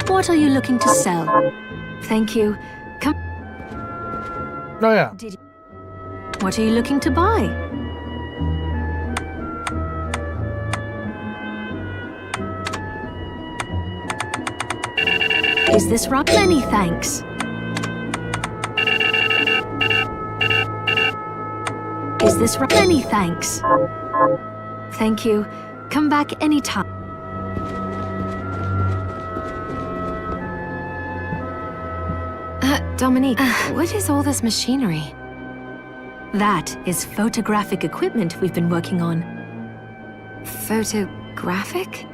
[SPEAKER 8] What are you looking to sell? Thank you. Come.
[SPEAKER 3] Oh yeah.
[SPEAKER 8] What are you looking to buy? Is this right? Many thanks. Is this right? Many thanks. Thank you. Come back anytime. Dominique, what is all this machinery? That is photographic equipment we've been working on. Photographic?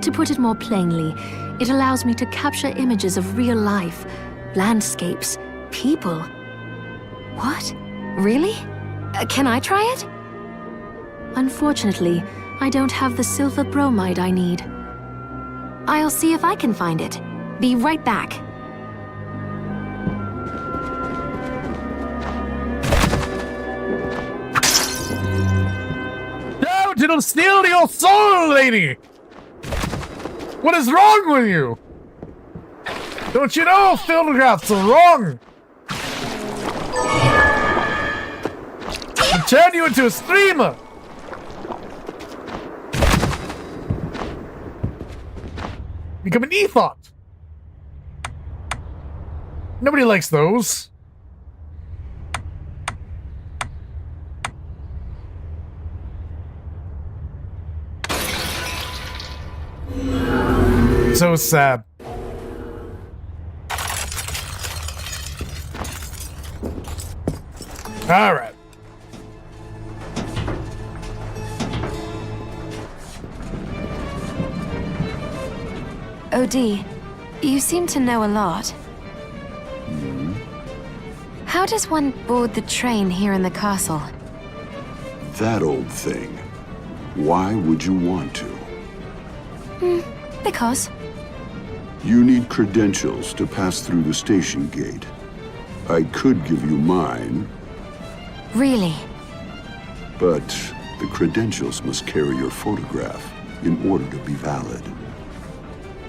[SPEAKER 8] To put it more plainly, it allows me to capture images of real life, landscapes, people. What? Really? Can I try it? Unfortunately, I don't have the silver bromide I need. I'll see if I can find it. Be right back.
[SPEAKER 3] It'll steal your soul, lady! What is wrong with you? Don't you know photographs are wrong? I'll turn you into a streamer! Become an ethot! Nobody likes those. So sad. All right.
[SPEAKER 8] OD, you seem to know a lot. How does one board the train here in the castle?
[SPEAKER 11] That old thing. Why would you want to?
[SPEAKER 8] Because?
[SPEAKER 11] You need credentials to pass through the station gate. I could give you mine,
[SPEAKER 8] Really?
[SPEAKER 11] but the credentials must carry your photograph in order to be valid.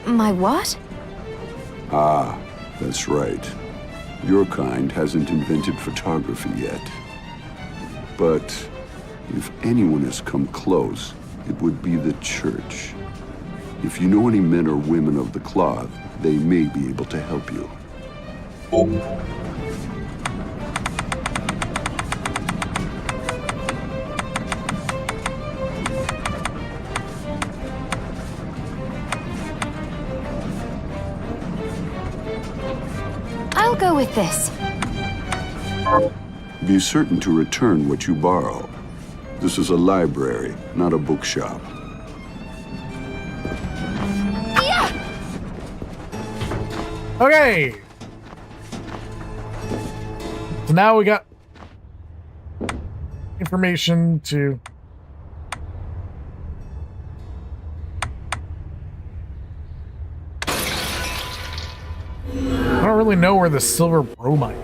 [SPEAKER 8] My what?
[SPEAKER 11] Ah, that's right. Your kind hasn't invented photography yet. But if anyone has come close, it would be the church. If you know any men or women of the cloth, they may be able to help you.
[SPEAKER 8] I'll go with this.
[SPEAKER 11] Be certain to return what you borrow. This is a library, not a bookshop.
[SPEAKER 3] Okay. So now we got information to I don't really know where the silver bromide is.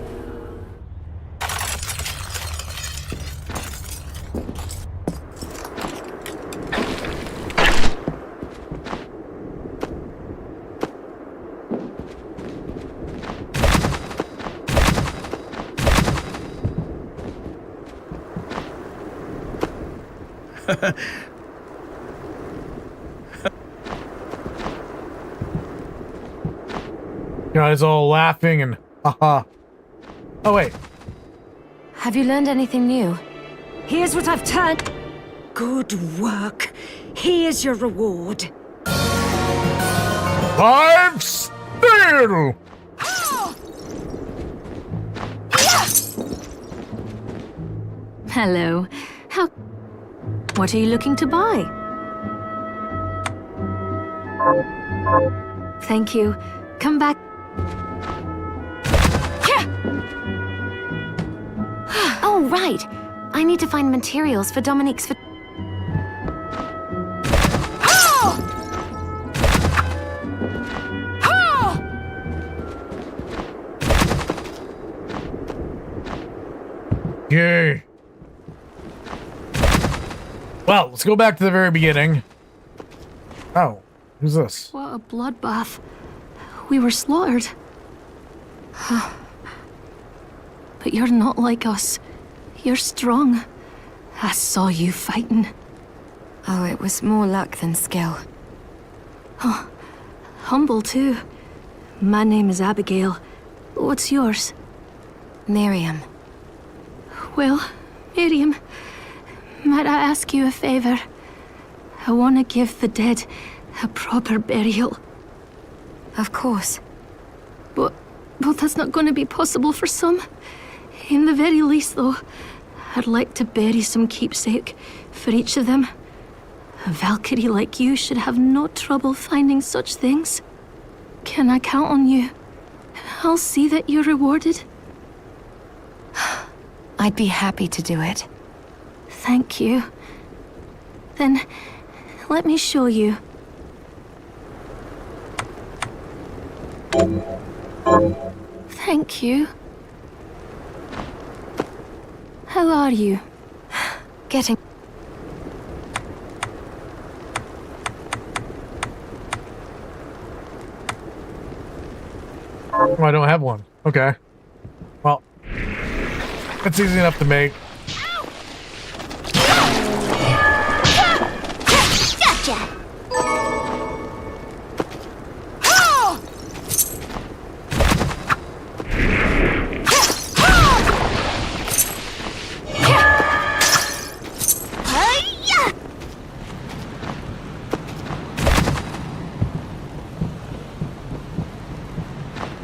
[SPEAKER 3] Guys all laughing and haha. Oh wait.
[SPEAKER 8] Have you learned anything new?
[SPEAKER 12] Here's what I've turned. Good work. Here's your reward.
[SPEAKER 3] 5 steel!
[SPEAKER 8] Hello. How... What are you looking to buy? Thank you. Come back. Oh, right. I need to find materials for Dominique's for...
[SPEAKER 3] Yay. Well, let's go back to the very beginning. Oh, who's this?
[SPEAKER 8] What a bloodbath. We were slaughtered. But you're not like us. You're strong. I saw you fighting.
[SPEAKER 12] Oh, it was more luck than skill.
[SPEAKER 8] Oh, humble too. My name is Abigail. What's yours?
[SPEAKER 12] Miriam.
[SPEAKER 8] Well, Miriam, might I ask you a favor? I want to give the dead a proper burial.
[SPEAKER 12] Of course.
[SPEAKER 8] But that's not going to be possible for some. In the very least, though, I'd like to bury some keepsake for each of them. A Valkyrie like you should have no trouble finding such things. Can I count on you? I'll see that you're rewarded.
[SPEAKER 12] I'd be happy to do it.
[SPEAKER 8] Thank you. Then, let me show you. Thank you. How are you?
[SPEAKER 12] Getting...
[SPEAKER 3] Oh, I don't have one. Okay. Well, it's easy enough to make.
[SPEAKER 2] Gotcha!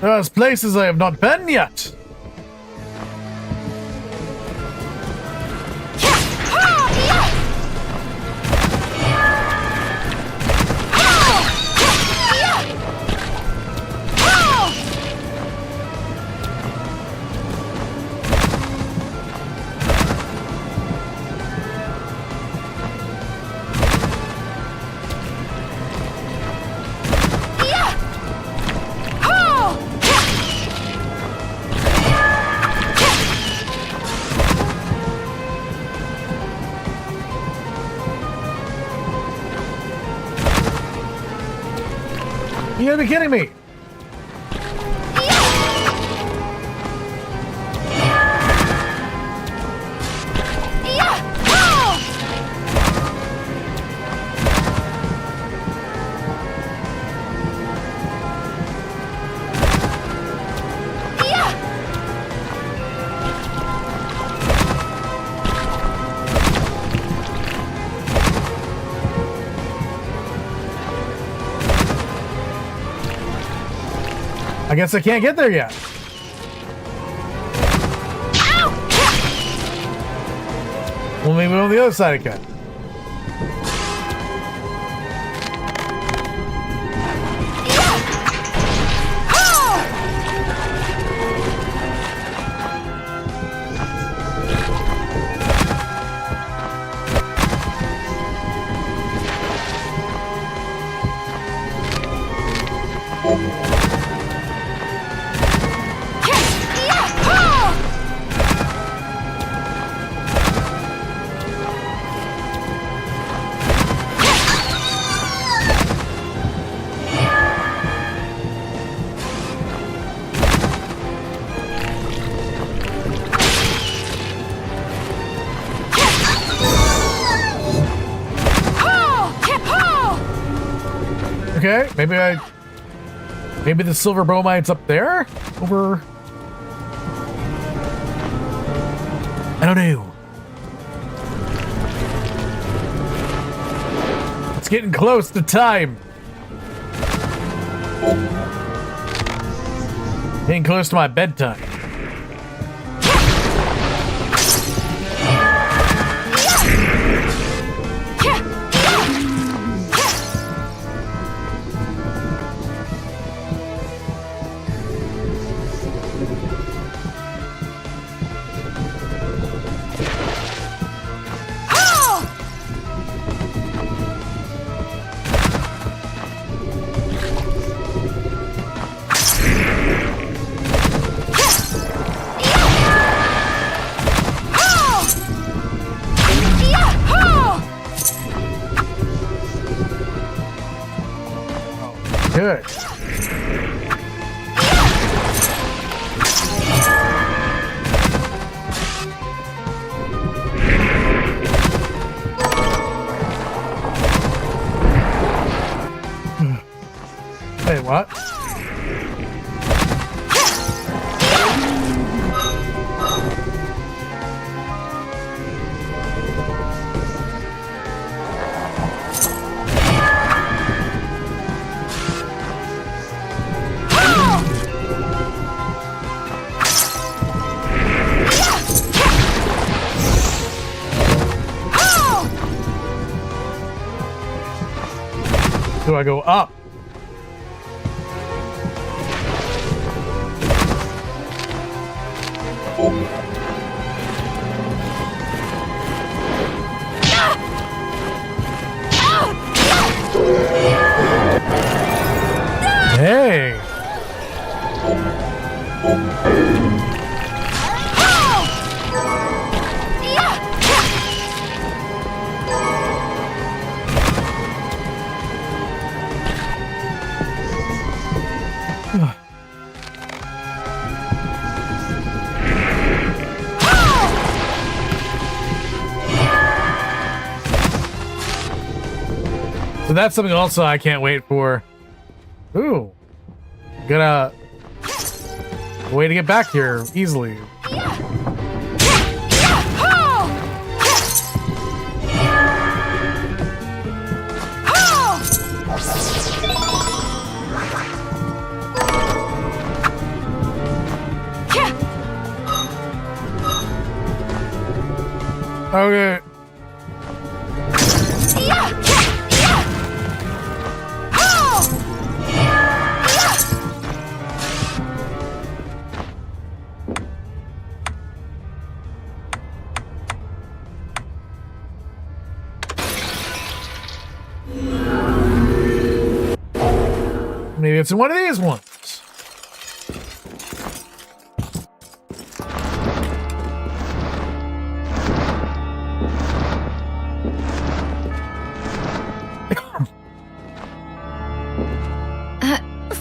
[SPEAKER 3] There's places I have not been yet. You gotta be kidding me! I guess I can't get there yet. Well, maybe on the other side I can. Okay, maybe the silver bromide's up there? Over... I don't know. It's getting close to time. Getting close to my bedtime. Good. Hey, what? Do I go up? Hey! So that's something also I can't wait for. Ooh. Got a way to get back here easily. Okay. Maybe it's in one of these ones.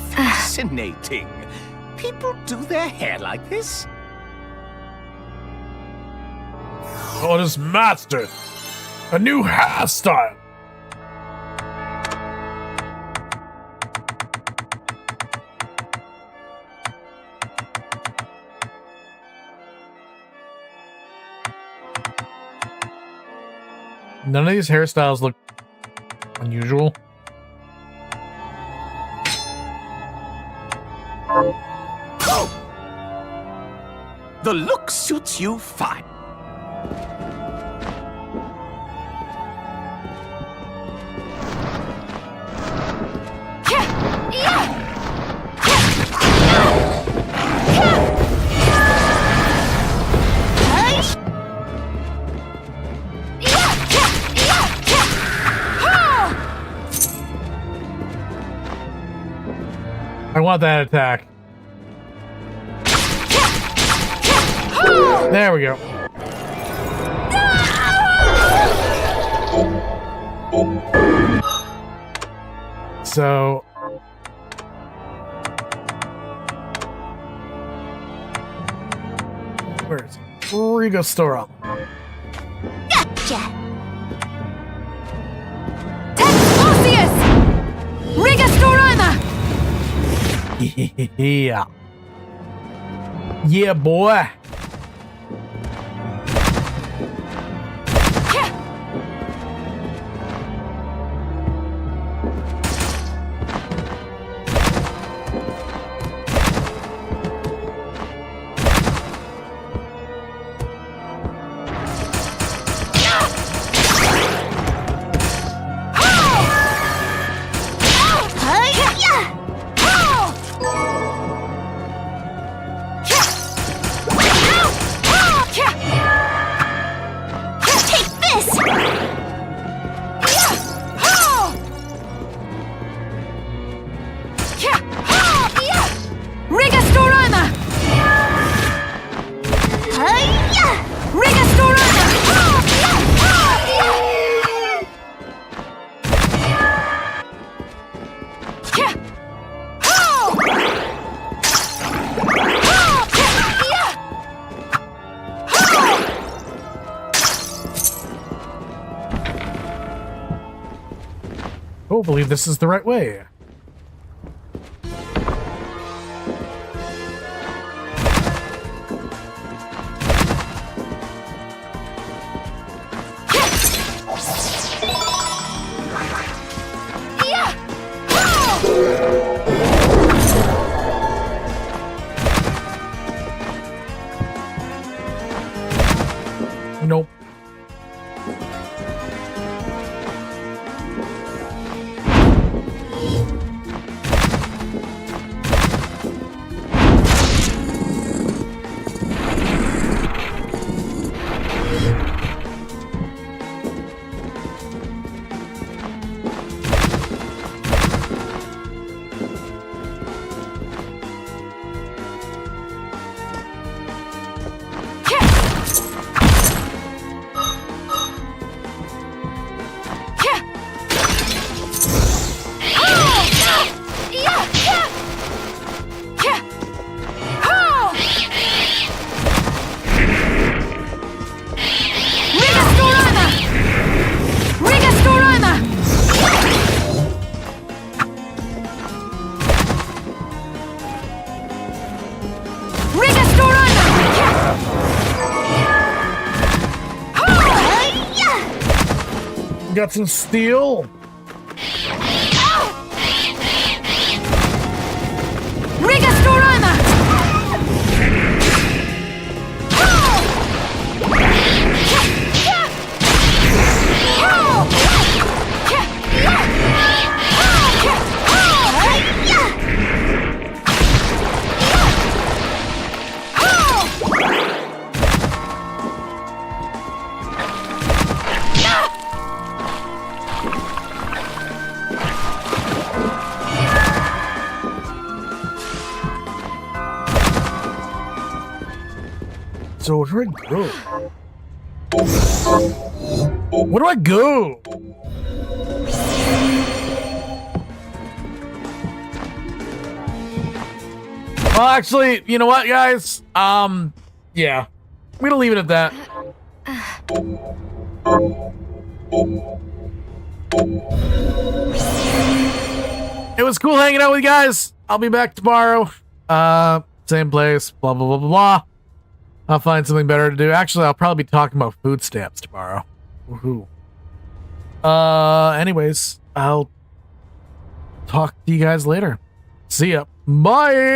[SPEAKER 13] Fascinating. People do their hair like this?
[SPEAKER 3] Orders mastered. A new hairstyle. None of these hairstyles look unusual.
[SPEAKER 13] The look suits you fine.
[SPEAKER 3] I want that attack. There we go. So where is it? Rigostora.
[SPEAKER 12] Gotcha! Tensius! Rigostora!
[SPEAKER 3] Yeah. Yeah, boy. Oh, believe this is the right way. Nope. Got some steel. So where do I go? Where do I go? Well, actually, you know what, guys? Yeah. I'm gonna leave it at that. It was cool hanging out with you guys. I'll be back tomorrow. Same place, blah, blah, blah, blah, blah. I'll find something better to do. Actually, I'll probably be talking about food stamps tomorrow. Woohoo. Anyways, I'll talk to you guys later. See ya. Bye!